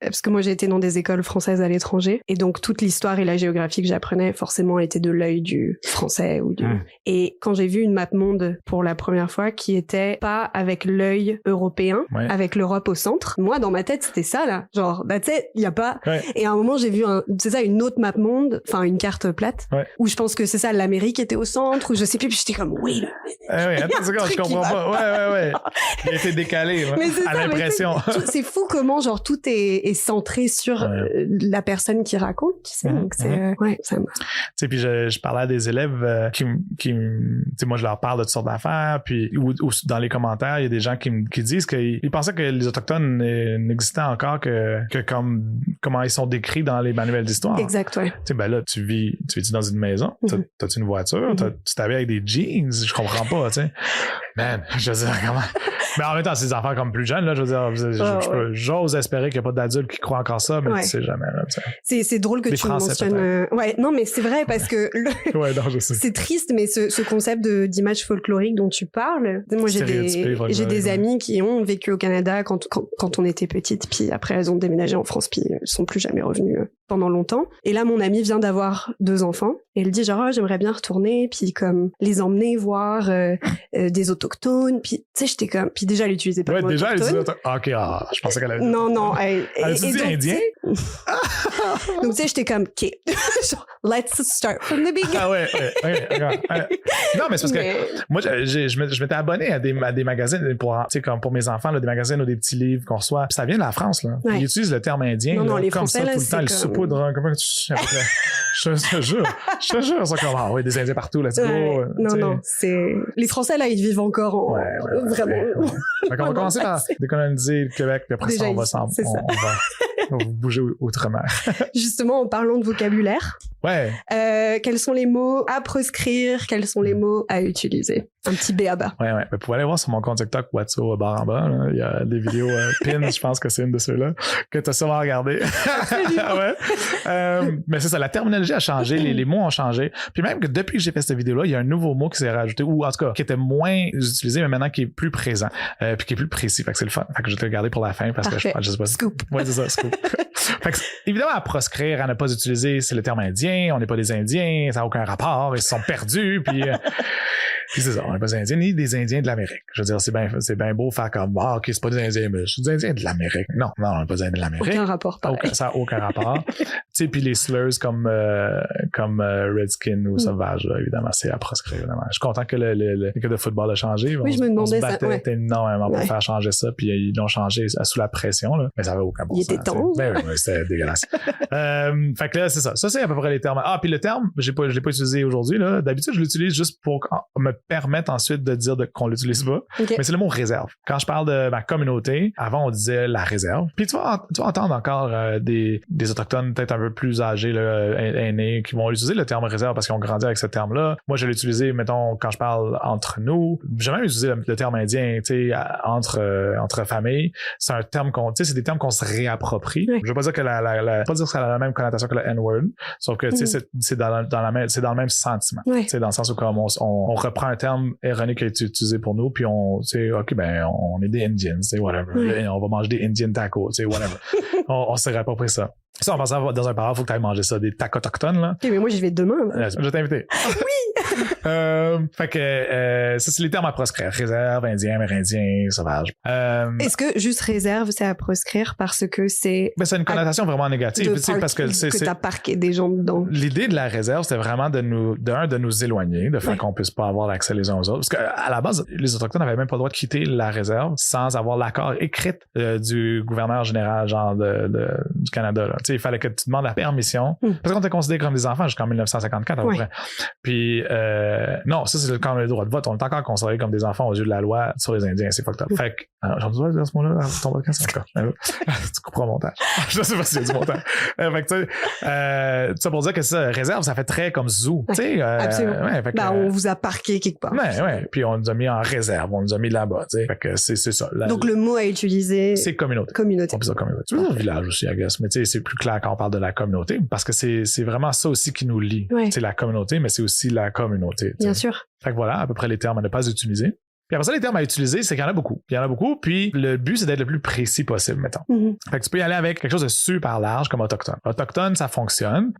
parce que moi j'ai été dans des écoles françaises à l'étranger et donc toute l'histoire et la géographie que j'apprenais forcément était de l'œil du français ou et quand j'ai vu une map monde pour la première fois qui était pas avec l'œil européen, avec l'Europe au centre, moi dans ma tête c'était ça là, genre tu sais il y a pas et à un moment j'ai vu une autre map monde, enfin une carte plate où je pense que c'est ça, l'Amérique était au centre ou je sais plus, puis j'étais comme attends, je comprends pas. Il a été décalé à l'impression. C'est fou comment genre tout est centré sur la personne qui raconte, tu sais. Donc c'est ça. Tu sais, puis je parlais à des élèves qui tu sais, moi je leur parle de toutes sortes d'affaires, puis ou dans les commentaires il y a des gens qui disent qu'ils pensaient que les autochtones n'existaient encore que comme comment ils sont décrits dans les manuels d'histoire. Exact, ouais. Tu sais, ben là tu vis dans une maison, t'as-tu une voiture, tu t'habilles avec des jeans, je comprends pas, tu sais. Man, je veux dire comment. Mais en même temps, c'est des enfants comme plus jeunes, là, je veux dire, j'ose espérer qu'il n'y a pas d'adultes qui croient encore ça, mais tu sais jamais. Là, c'est drôle que tu mentionnes. Non, mais c'est vrai parce que non, je sais. C'est triste, mais ce concept d'image folklorique dont tu parles, moi j'ai des amis qui ont vécu au Canada quand on était petite, puis après elles ont déménagé en France, puis elles sont plus jamais revenues pendant longtemps. Et là, mon amie vient d'avoir 2 enfants et elle dit genre j'aimerais bien retourner, puis comme les emmener voir des autochtones, puis tu sais j'étais comme, puis déjà elle utilisait pas le mot déjà autochtone. Ok, je pensais qu'elle avait non elle a dit indien. Donc tu sais j'étais comme ok, let's start from the beginning. Non, mais c'est parce que moi je m'étais abonné à des magazines pour, tu sais, comme pour mes enfants là, des magazines ou des petits livres qu'on reçoit, puis ça vient de la France là. Ils utilisent le terme indien les comme Français, ça là, tout le temps, le saupoudre, comment tu je te jure ça comme des Indiens partout, let's go. Non, c'est les Français là, ils vivent encore vraiment. Donc on va commencer par décoloniser le Québec, puis après ça on va bouger outre-mer. Justement, en parlant de vocabulaire, quels sont les mots à proscrire, quels sont les mots à utiliser? Un petit B.A.B.A. Mais vous pouvez aller voir sur mon compte TikTok Watso barre en bas, là. Il y a des vidéos pin, je pense que c'est une de ceux-là que tu as sûrement regardé. Mais c'est ça, la terminologie a changé, les mots ont changé. Puis même que depuis que j'ai fait cette vidéo-là, il y a un nouveau mot qui s'est rajouté, ou en tout cas qui était moins utilisé, mais maintenant qui est plus présent, puis qui est plus précis. Fait que c'est le fun. Fait que je vais te le garder pour la fin parce que je sais pas. Scoop. Ouais, c'est ça, scoop. Fait que, évidemment, à proscrire, à ne pas utiliser, c'est le terme indien. On n'est pas des Indiens, ça n'a aucun rapport, ils se sont perdus, puis c'est ça, on n'est pas des Indiens ni des Indiens de l'Amérique. Je veux dire, c'est bien beau faire comme ok, c'est pas des Indiens, mais je suis des Indiens de l'Amérique. Non, on n'est pas des Indiens de l'Amérique. Aucun rapport, pareil. Ça n'a aucun rapport. Tu sais, puis les slurs comme Redskin ou Sauvage, là, évidemment, c'est à proscrire, évidemment. Je suis content que l'équipe de football a changé. Oui, je me demandais ça. On se battait énormément pour faire changer ça, puis ils l'ont changé sous la pression, là. Mais ça n'avait aucun bon sens. Il était temps. C'était dégueulasse. Fait que là, c'est ça. Ça, c'est à peu près les termes. Puis le terme, je l'ai pas utilisé aujourd'hui, là. D'habitude, je l'utilise juste pour me permettre ensuite de dire qu'on l'utilise pas. Mais c'est le mot réserve. Quand je parle de ma communauté, avant, on disait la réserve. Puis tu vas entendre encore des Autochtones peut-être un peu plus âgés, là, aînés, qui vont utiliser le terme réserve parce qu'ils ont grandi avec ce terme-là. Moi, je l'ai utilisé, mettons, quand je parle entre nous. J'ai même utilisé le terme indien, tu sais, entre familles. C'est un terme c'est des termes qu'on se réapproprie. Je veux pas dire que pas dire que ça a la même connotation que le N-word, sauf que, tu sais, c'est dans le même sentiment. Tu sais, dans le sens où comme on reprend un terme erroné qui a été utilisé pour nous, puis on, tu sais, ok, on est des Indians, tu sais, whatever. On va manger des Indian tacos, tu sais, whatever. on s'est réapproprié ça. Ça, en pensant dans un parent, faut que tu ailles manger ça, des tacos autochtones, là. Ok, mais moi, j'y vais demain. Je vais t'inviter. Oui! Fait que ça, c'est les termes à proscrire. Réserve, indien, amérindien, sauvage. Est-ce que juste réserve, c'est à proscrire parce que c'est... C'est une connotation vraiment négative. Parce que t'as parqué des gens dedans. L'idée de la réserve, c'était vraiment de nous éloigner, de faire qu'on puisse pas avoir l'accès les uns aux autres. Parce qu'à la base, les Autochtones n'avaient même pas le droit de quitter la réserve sans avoir l'accord écrit du gouverneur général, genre du Canada, là. Tu sais, il fallait que tu demandes la permission. Parce qu'on était considérés comme des enfants jusqu'en 1954 à peu près. Puis, non, ça, c'est quand on a le droit de vote. On est encore considérés comme des enfants aux yeux de la loi sur les Indiens. C'est fucked up. Fait que, j'en dois dire ce mot-là, ton podcast, encore. Tu comprends mon montage. Je sais pas s'il y a du montage. Fait que, tu sais, ça pour dire que ça, réserve, ça fait très comme zoo. Tu sais, absolument. Ouais, fait que, on vous a parqué quelque part. Ouais. Puis on nous a mis en réserve. On nous a mis là-bas, tu sais. Fait que c'est ça. Donc, le mot à utiliser. C'est communauté. On peut dire communauté. Tu veux dire village aussi, I guess. Mais tu sais, c'est plus clair quand on parle de la communauté. Parce que c'est vraiment ça aussi qui nous lie. C'est la communauté, mais c'est aussi la communauté. Bien sûr. Fait que voilà, à peu près les termes à ne pas utiliser. Puis après ça, les termes à utiliser, c'est qu'il y en a beaucoup. Puis le but, c'est d'être le plus précis possible, mettons. Fait que tu peux y aller avec quelque chose de super large comme autochtone. Autochtone, ça fonctionne.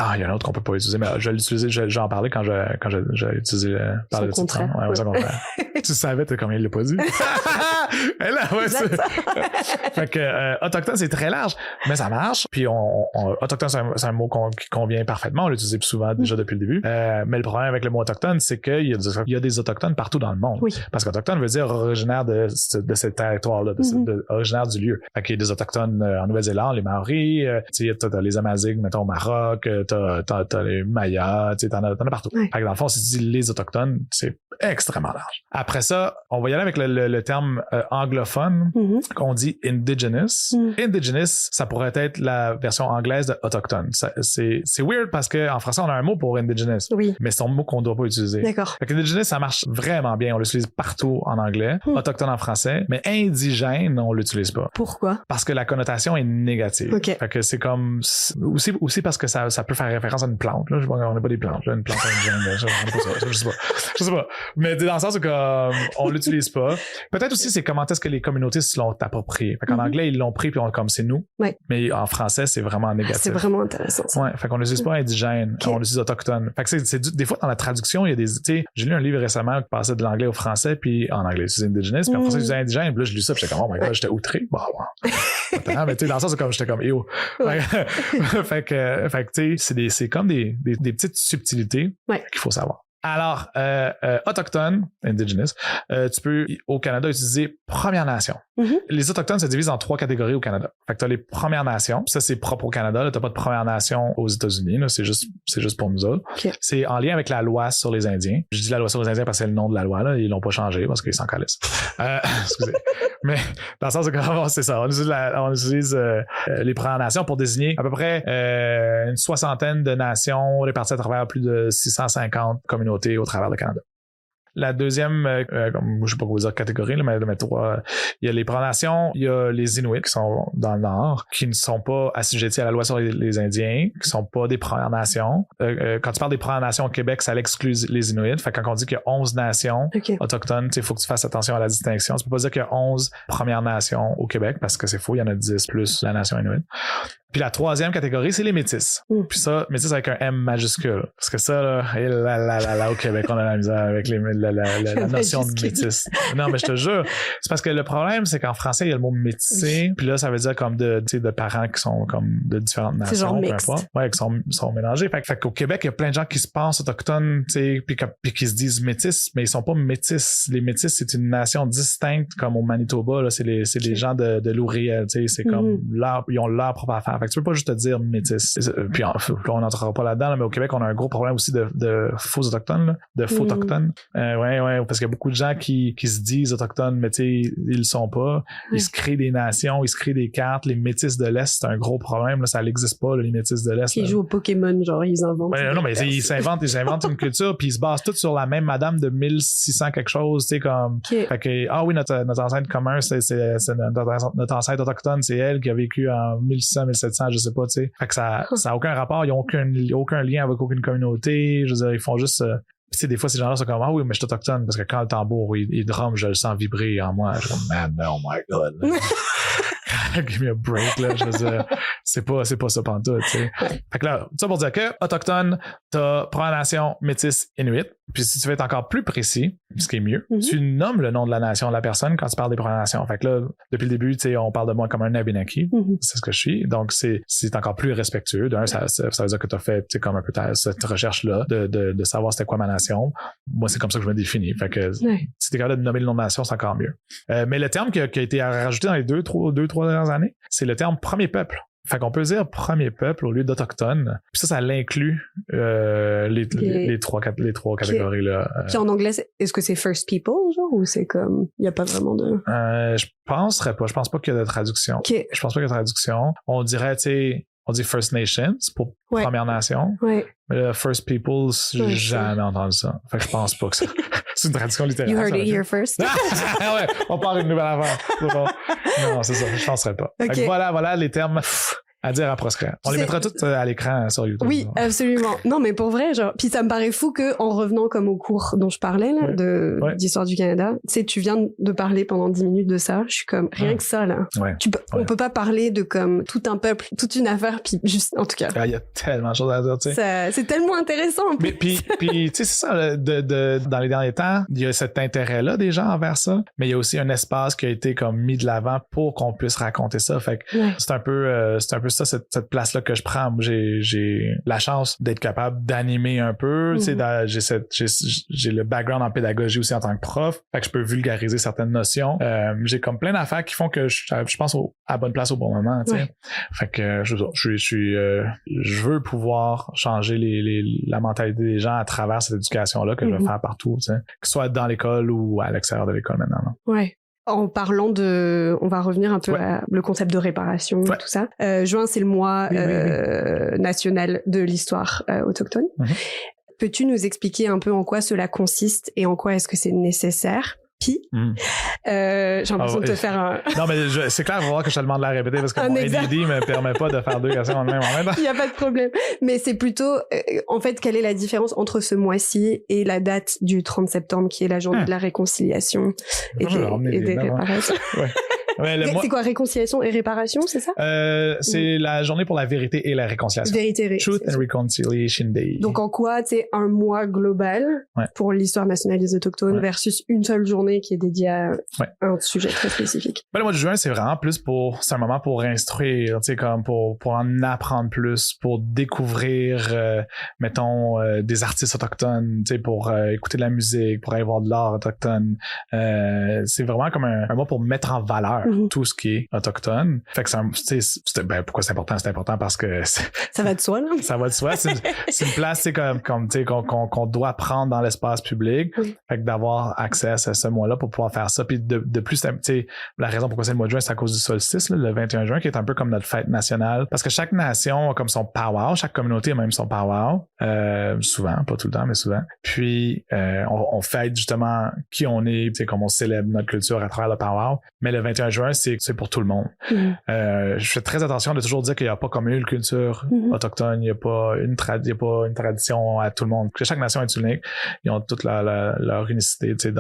Ah, il y a un autre qu'on peut pas utiliser, mais je vais l'utiliser, j'en parlais quand j'ai utilisé parler de titre. Ouais, son contraire. Tu savais, t'as combien il l'a pas dit? Et là, ouais, fait que autochtone, c'est très large, mais ça marche. Puis autochtone, c'est un mot qui convient parfaitement. On l'utilise plus souvent déjà depuis le début. Mais le problème avec le mot autochtone, c'est qu'il y a des autochtones partout dans le monde. Oui. Parce qu'autochtone veut dire originaire de ce territoire-là, originaire du lieu. Fait qu'il y a des autochtones en Nouvelle-Zélande, les Maoris, tu sais, t'as les Amazighs, mettons, au Maroc, t'as les Mayas, tu sais, t'en as partout. Oui. Fait que dans le fond, si tu dis les autochtones, c'est extrêmement large. Après ça, on va y aller avec le terme anglophone qu'on dit indigenous. Indigenous, ça pourrait être la version anglaise de autochtone. C'est weird parce que en français, on a un mot pour indigenous. Oui. Mais c'est un mot qu'on doit pas utiliser. D'accord. Fait que indigenous, ça marche vraiment bien. On l'utilise partout en anglais. Autochtone en français. Mais indigène, on l'utilise pas. Pourquoi? Parce que la connotation est négative. Okay. Fait que c'est comme, aussi parce que ça peut faire référence à une plante, là. On n'a pas des plantes, là. Une plante indigène, là. On n'a pas ça. Je sais pas. Mais dans le sens où on l'utilise pas. Peut-être aussi, c'est comment est-ce que les communautés se l'ont approprié. Fait qu'en anglais, ils l'ont pris puis comme c'est nous. Ouais. Mais en français, c'est vraiment négatif. C'est vraiment intéressant. Ça. Ouais. Fait qu'on n'utilise pas indigène. Okay. On l'utilise autochtone. Fait que des fois, dans la traduction, il y a des, tu sais, j'ai lu un livre récemment qui passait de l'anglais au français puis en anglais, c'est indigenous, puis en français, c'est indigène. Puis là, je lis ça puis j'étais comme, oh my god, j'étais outré. Bon, ouais. Mais tu sais, dans le sens, j'étais comme, yo. Ouais. fait que, tu sais, c'est comme des petites subtilités qu'il faut savoir. Alors, autochtone, indigenous, tu peux, au Canada, utiliser Première Nation. Les autochtones se divisent en 3 catégories au Canada. Fait que t'as les Premières Nations, ça c'est propre au Canada, là, t'as pas de Première Nation aux États-Unis, là, c'est juste pour nous autres. Okay. C'est en lien avec la loi sur les Indiens. Je dis la loi sur les Indiens parce que c'est le nom de la loi, là, ils l'ont pas changé parce qu'ils s'en calissent. Excusez. Mais, dans le sens de c'est ça, on utilise les Premières Nations pour désigner à peu près une 60aine de nations réparties à travers plus de 650 communautés au travers du Canada. La deuxième, je sais pas quoi dire catégorie, là, mais 3, il y a les Premières Nations, il y a les Inuits qui sont dans le Nord, qui ne sont pas assujettis à la loi sur les Indiens, qui sont pas des Premières Nations. Quand tu parles des Premières Nations au Québec, ça exclut les Inuits. Fait que quand on dit qu'il y a 11 nations autochtones, il faut que tu fasses attention à la distinction. Tu peux pas dire qu'il y a 11 Premières Nations au Québec parce que c'est faux, il y en a 10 plus la nation Inuit. Puis la troisième catégorie, c'est les métis. Puis ça, métis avec un M majuscule. Parce que ça, là, au Québec, on a la misère avec la notion de métis. Non, mais je te jure. C'est parce que le problème, c'est qu'en français, il y a le mot métissé. Puis là, ça veut dire comme de parents qui sont comme de différentes nations. C'est genre mixte. Ouais, qui sont mélangés. Fait qu'au Québec, il y a plein de gens qui se pensent autochtones, tu sais, puis qui se disent métis, mais ils sont pas métis. Les métis, c'est une nation distincte, comme au Manitoba, là, c'est les gens de l'Ouriel, tu sais, c'est comme ils ont leur propre affaire. Fait que tu peux pas juste te dire métis. Puis on n'entrera pas là-dedans, là, mais au Québec, on a un gros problème aussi de faux autochtones, là, de faux autochtones. Ouais, parce qu'il y a beaucoup de gens qui se disent autochtones, mais tu sais, ils le sont pas. Ils se créent des nations, ils se créent des cartes. Les métis de l'Est, c'est un gros problème, là, ça n'existe pas, là, les métis de l'Est. Ils jouent au Pokémon, genre, ils inventent. Ouais, non, mais ils s'inventent une culture, puis ils se basent tous sur la même madame de 1600 quelque chose, tu sais, comme. Okay. Fait que, oui, notre ancêtre commun, c'est notre ancêtre autochtone, c'est elle qui a vécu en 1600, 1700, je sais pas, tu sais. Fait que ça a aucun rapport, ils ont aucun lien avec aucune communauté. Je veux dire, ils font juste. Tu sais, des fois, ces gens-là sont comme, oui, mais je suis autochtone, parce que quand le tambour, il drum, je le sens vibrer en moi. Je suis comme, man, oh my god. Give me a break, là. Je veux dire, c'est pas ça pantoute, tu sais. Fait que là, ça pour dire que, autochtone, t'as Première Nation, métis, Inuit. Puis si tu veux être encore plus précis, ce qui est mieux, tu nommes le nom de la nation de la personne quand tu parles des Premières Nations. Fait que là, depuis le début, tu sais, on parle de moi comme un Abenaki. C'est ce que je suis. Donc, c'est encore plus respectueux. D'un, ça veut dire que t'as fait, tu sais, comme un peu cette recherche-là de savoir c'était quoi ma nation. Moi, c'est comme ça que je me définis. Fait que si t'es capable de nommer le nom de la nation, c'est encore mieux. Mais le terme qui a été rajouté dans les deux, trois dernières années, c'est le terme premier peuple. Fait qu'on peut dire premier peuple au lieu d'autochtone. Puis ça l'inclut les trois catégories là. Puis en anglais, est-ce que c'est First People, genre, ou c'est comme il y a pas vraiment de... Je penserais pas. Je pense pas qu'il y a de traduction. Okay. Je pense pas qu'il y a de traduction. On dirait, tu sais, on dit First Nations pour Première Nation. Ouais. Mais là, First Peoples, j'ai jamais entendu ça. Fait que je pense pas que ça. C'est une traduction littérale. You heard it here first. Ouais, on part une nouvelle affaire. C'est bon. Non, c'est ça. Je penserais pas. Okay. Fait que voilà les termes à dire à proscrire. On les mettra tous à l'écran sur YouTube. Oui, absolument. Non, mais pour vrai, genre, puis ça me paraît fou que en revenant comme au cours dont je parlais là, d'Histoire du Canada, tu sais, tu viens de parler pendant 10 minutes de ça, je suis comme rien que ça là. On peut pas parler de comme tout un peuple, toute une affaire, puis juste, en tout cas. Il y a tellement de choses à dire, tu sais. C'est tellement intéressant. Mais puis tu sais, c'est ça. Dans les derniers temps, il y a cet intérêt là des gens envers ça, mais il y a aussi un espace qui a été comme mis de l'avant pour qu'on puisse raconter ça. Fait que c'est un peu ça, cette place-là que je prends. Moi, j'ai la chance d'être capable d'animer un peu. Tu sais, j'ai le background en pédagogie aussi en tant que prof. Fait que je peux vulgariser certaines notions. J'ai comme plein d'affaires qui font que je pense à bonne place au bon moment. Tu sais. Fait que je veux pouvoir changer la mentalité des gens à travers cette éducation-là que je vais faire partout. Tu sais. Que ce soit dans l'école ou à l'extérieur de l'école maintenant. Là. Ouais. En parlant on va revenir un peu à le concept de réparation et tout ça. Juin, c'est le mois national de l'histoire autochtone. Peux-tu nous expliquer un peu en quoi cela consiste et en quoi est-ce que c'est nécessaire? Puis, j'ai l'impression de te faire un... Non, mais c'est clair, il va falloir que je te demande de la répéter parce que mon ADD me permet pas de faire deux questions en même moment. Il n'y a pas de problème. Mais c'est plutôt, en fait, quelle est la différence entre ce mois-ci et la date du 30 septembre, qui est la journée de la réconciliation et des réparations? C'est quoi, réconciliation et réparation, c'est ça? C'est la journée pour la vérité et la réconciliation. Truth and Reconciliation Day. Donc en quoi, tu sais, un mois global pour l'histoire nationale des Autochtones versus une seule journée qui est dédiée à un sujet très spécifique. Le mois de juin, c'est vraiment plus c'est un moment pour instruire, tu sais, comme pour en apprendre plus, pour découvrir, mettons, des artistes autochtones, tu sais, pour écouter de la musique, pour aller voir de l'art autochtone. C'est vraiment comme un mois pour mettre en valeur tout ce qui est autochtone. Fait que pourquoi c'est important? C'est important parce que ça va de soi, là. Ça va de soi. C'est une place, tu sais, comme tu sais, qu'on doit prendre dans l'espace public. Fait que d'avoir accès à ce mois-là pour pouvoir faire ça. Puis de plus, tu sais, la raison pourquoi c'est le mois de juin, c'est à cause du solstice, là, le 21 juin, qui est un peu comme notre fête nationale. Parce que chaque nation a comme son powwow, chaque communauté a même son powwow. Souvent, pas tout le temps, mais souvent. Puis on fête justement qui on est, tu sais, comme on célèbre notre culture à travers le powwow. Mais le 21 juin, c'est pour tout le monde. Je fais très attention de toujours dire qu'il n'y a pas comme une culture autochtone, il n'y a pas une tradition à tout le monde. Chaque nation est unique. Ils ont toute leur unicité, tu sais,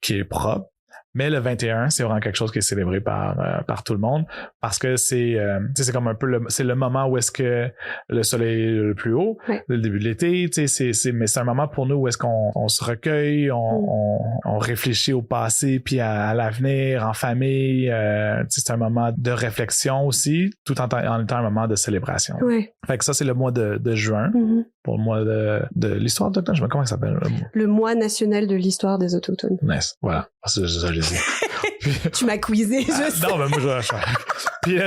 qui est propre. Mais le 21, c'est vraiment quelque chose qui est célébré par tout le monde parce que c'est comme un peu c'est le moment où est-ce que le soleil est le plus haut, le début de l'été, mais c'est un moment pour nous où est-ce qu'on se recueille, on réfléchit au passé puis à l'avenir en famille, c'est un moment de réflexion aussi, tout en étant un moment de célébration. Fait que ça, c'est le mois de juin. Pour le mois de l'histoire autochtone, je sais pas comment ça s'appelle. Le mois national de l'histoire des Autochtones. Nice, voilà. Ça, je l'ai dit. Tu m'as quizé, je sais. Non, mais moi, je Puis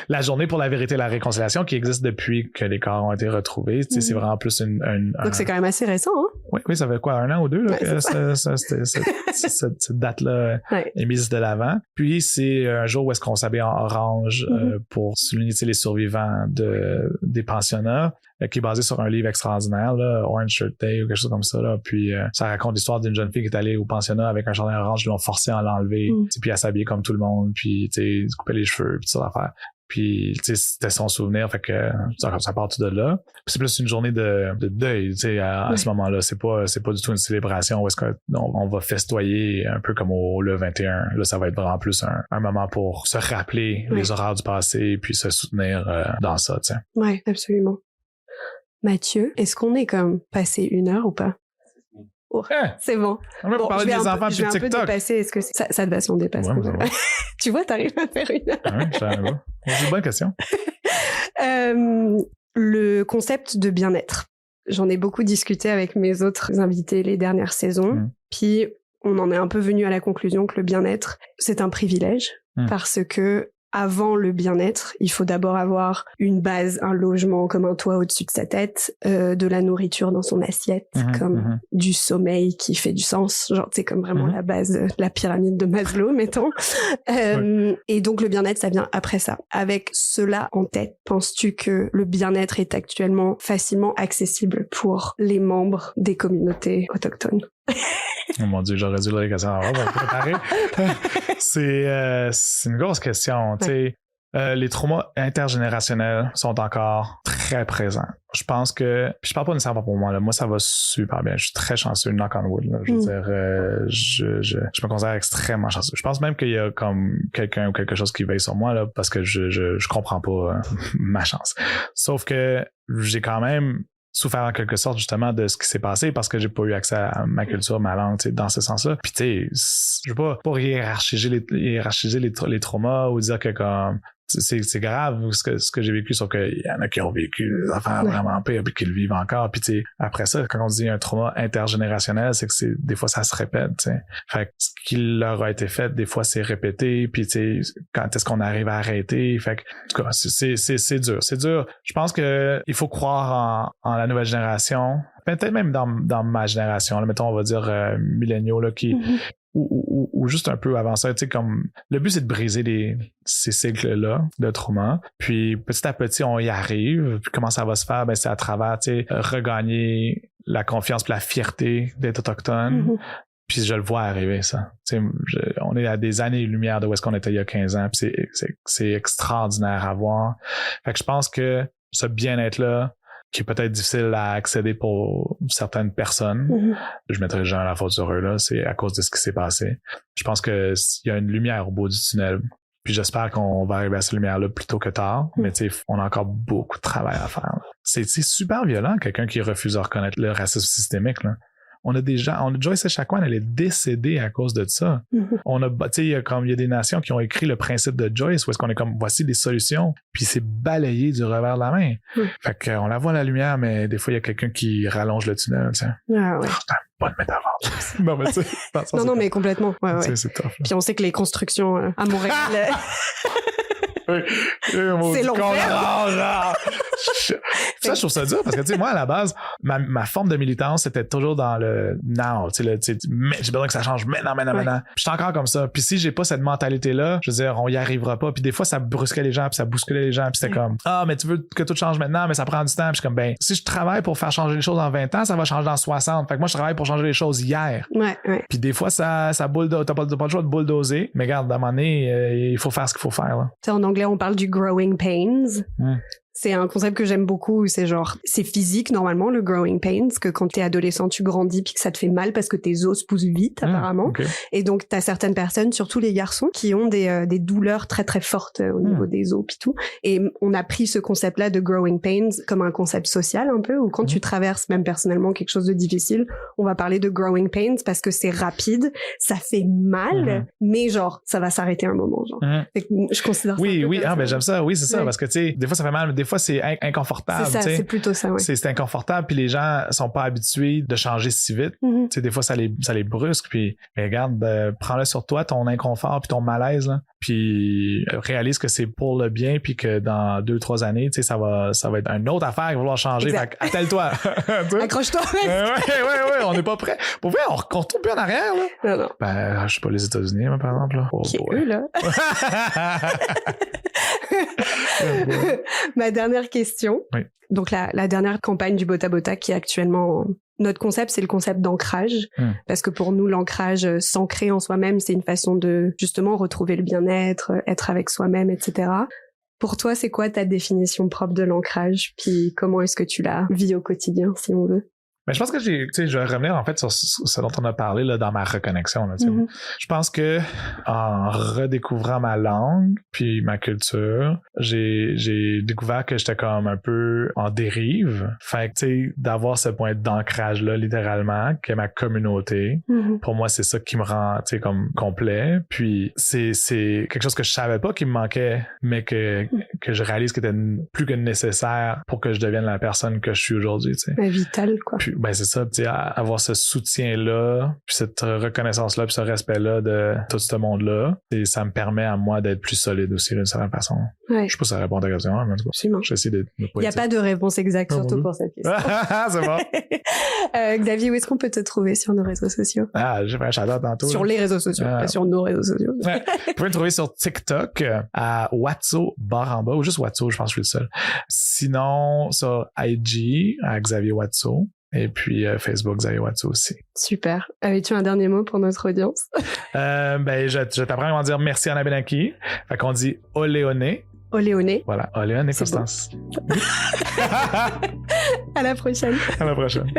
la journée pour la vérité et la réconciliation qui existe depuis que les corps ont été retrouvés, c'est vraiment plus Donc c'est quand même assez récent, hein? Oui, ça fait quoi, 1 an ou 2 là, que cette date-là est mise de l'avant. Puis c'est un jour où est-ce qu'on s'habille en orange pour souligner les survivants des pensionnats, qui est basé sur un livre extraordinaire, là, Orange Shirt Day ou quelque chose comme ça. Là. Puis ça raconte l'histoire d'une jeune fille qui est allée au pensionnat avec un chandail orange, ils l'ont forcé à l'enlever, puis à s'habiller comme tout le monde, puis se couper les cheveux, puis tout ça d'affaires. Puis, tu sais, c'était son souvenir, fait que ça part tout de là. Puis c'est plus une journée de deuil, tu sais, à ce moment-là. C'est pas du tout une célébration où est-ce qu'on va festoyer un peu comme le 21. Là, ça va être vraiment plus un moment pour se rappeler les horreurs du passé puis se soutenir dans ça, tu sais. Ouais, absolument. Mathieu, est-ce qu'on est comme passé 1 heure ou pas? Oh, c'est bon. On va parler des enfants puis TikTok. Je vais un peu dépasser. Est-ce que ça va si on dépasse? Ouais. Tu vois, t'arrives à faire 1 heure. Ouais, je savais pas. C'est une bonne question. Le concept de bien-être. J'en ai beaucoup discuté avec mes autres invités les dernières saisons. Puis, on en est un peu venu à la conclusion que le bien-être, c'est un privilège parce que avant le bien-être, il faut d'abord avoir une base, un logement comme un toit au-dessus de sa tête, de la nourriture dans son assiette, comme du sommeil qui fait du sens, genre c'est comme vraiment la base, la pyramide de Maslow, mettons. Et donc le bien-être, ça vient après ça. Avec cela en tête, penses-tu que le bien-être est actuellement facilement accessible pour les membres des communautés autochtones? Oh mon Dieu, j'aurais dû le question avant pour préparer. C'est une grosse question. Tu sais, les traumas intergénérationnels sont encore très présents. Je pense que, puis je parle pas nécessairement pour moi, là. Moi, ça va super bien. Je suis très chanceux, knock on wood, là. Je veux dire, je me considère extrêmement chanceux. Je pense même qu'il y a comme quelqu'un ou quelque chose qui veille sur moi, là, parce que je comprends pas ma chance. Sauf que j'ai quand même souffert en quelque sorte justement de ce qui s'est passé parce que j'ai pas eu accès à ma culture, ma langue, tu sais, dans ce sens-là. Puis tu sais, je veux pas hiérarchiser les traumas ou dire que comme c'est grave ce que j'ai vécu, sauf qu'il y en a qui ont vécu des affaires vraiment pires puis qui le vivent encore. Puis tu sais, après ça, quand on dit un trauma intergénérationnel, c'est que des fois ça se répète, tu sais. Fait que ce qui leur a été fait, des fois c'est répété, puis tu sais, quand est-ce qu'on arrive à arrêter? Fait que, en tout cas, c'est dur. C'est dur. Je pense que il faut croire en la nouvelle génération. Peut-être même dans ma génération, là, mettons, on va dire milléniaux, là, qui ou juste un peu avant ça, tu sais, comme le but c'est de briser ces cycles-là de trauma, puis petit à petit on y arrive, puis comment ça va se faire? Ben c'est à travers, tu sais, regagner la confiance puis la fierté d'être autochtone. Puis je le vois arriver, ça. Tu sais, on est à des années-lumière de où est-ce qu'on était il y a 15 ans, puis c'est extraordinaire à voir. Fait que je pense que ce bien-être-là, qui est peut-être difficile à accéder pour certaines personnes. Je mettrai jamais la faute sur eux, là. C'est à cause de ce qui s'est passé. Je pense que il y a une lumière au bout du tunnel. Puis j'espère qu'on va arriver à cette lumière-là plus tôt que tard. Mais tu sais, on a encore beaucoup de travail à faire. C'est super violent, quelqu'un qui refuse de reconnaître le racisme systémique, là. On a Joyce Echaquan, elle est décédée à cause de ça. On a, tu sais, il y a des nations qui ont écrit le principe de Joyce où est-ce qu'on est comme, voici des solutions, puis c'est balayé du revers de la main. Fait qu'on la voit la lumière, mais des fois, il y a quelqu'un qui rallonge le tunnel, tu sais. Ah ouais. C'est une bonne métaphore. Non, mais tu sais. Non, mais complètement. Ouais. C'est tough. Puis on sait que les constructions à Montréal... c'est l'enfer. Ça, je trouve ça dur parce que, tu sais, moi, à la base, ma forme de militance, c'était toujours dans le now. Tu sais, j'ai besoin que ça change maintenant. Puis je suis encore comme ça. Puis si j'ai pas cette mentalité-là, je veux dire, on y arrivera pas. Puis des fois, ça brusquait les gens, puis ça bousculait les gens. Puis c'était comme, mais tu veux que tout change maintenant, mais ça prend du temps. Puis je suis comme, ben, si je travaille pour faire changer les choses en 20 ans, ça va changer dans 60. Fait que moi, je travaille pour changer les choses hier. Puis des fois, ça bulldoze. T'as pas le choix de bulldozer. Mais regarde, à un moment donné, il faut faire ce qu'il faut faire, là. En anglais, on parle du growing pains. C'est un concept que j'aime beaucoup. C'est genre, c'est physique normalement, le growing pains, que quand t'es adolescent, tu grandis puis que ça te fait mal parce que tes os poussent vite, apparemment. Et donc, t'as certaines personnes, surtout les garçons, qui ont des douleurs très très fortes au niveau des os puis tout. Et on a pris ce concept-là de growing pains comme un concept social un peu, où quand tu traverses même personnellement quelque chose de difficile, on va parler de growing pains parce que c'est rapide, ça fait mal, mais genre, ça va s'arrêter un moment, genre. Fait que je considère ça. Oui, ben j'aime ça. Oui, c'est ça, parce que tu sais, des fois ça fait mal, mais des fois c'est inconfortable. C'est ça, c'est plutôt ça, ouais. C'est inconfortable, puis les gens sont pas habitués de changer si vite. Tu sais, des fois ça les brusque, puis regarde, prends-le sur toi, ton inconfort puis ton malaise, là, puis réalise que c'est pour le bien, puis que dans 2-3 années, tu sais, ça va être une autre affaire qui va vouloir changer. Fait que attelle-toi. Accroche-toi. Ouais, on n'est pas prêt. Pour vrai, on retourne plus en arrière, là. Non. Ben, je sais pas, les États-Unis, par exemple, là. Eux, là. Ma dernière question. Oui. Donc la dernière campagne du Bota Bota qui est actuellement notre concept, c'est le concept d'ancrage, parce que pour nous l'ancrage, s'ancrer en soi-même, c'est une façon de justement retrouver le bien-être, être avec soi-même, etc. Pour toi, c'est quoi ta définition propre de l'ancrage, puis comment est-ce que tu la vis au quotidien, si on veut? Mais je pense que je vais revenir en fait sur ce dont on a parlé là dans ma reconnexion. Là, je pense que en redécouvrant ma langue puis ma culture, j'ai découvert que j'étais comme un peu en dérive. Fait que tu sais, d'avoir ce point d'ancrage là littéralement, qui est ma communauté, pour moi c'est ça qui me rend tu sais comme complet. Puis c'est quelque chose que je savais pas qui me manquait, mais que je réalise qu'il était plus que nécessaire pour que je devienne la personne que je suis aujourd'hui. Tu sais. Vital quoi. Puis ben c'est ça, tu sais, avoir ce soutien-là, puis cette reconnaissance-là, puis ce respect-là de tout ce monde-là, et ça me permet à moi d'être plus solide aussi d'une certaine façon. Ouais. Je sais pas si ça répond à ta question, mais en tout cas, j'essaie de il n'y a pas de réponse exacte, surtout pour cette question. C'est bon. Xavier, où est-ce qu'on peut te trouver sur nos réseaux sociaux? J'ai fait un shout-out tantôt. Sur les réseaux sociaux, pas sur nos réseaux sociaux. Ouais. Vous pouvez me trouver sur TikTok à Watso barre en bas, ou juste Watso, je pense que je suis le seul. Sinon, sur IG à Xavier Watso. Et puis Facebook, Xavier Watso aussi. Super. Avais-tu un dernier mot pour notre audience? Je t'apprends comment dire merci à Abenaki. Fait qu'on dit Oléoné. Oléoné. Voilà, Oléoné Constance. À la prochaine. À la prochaine.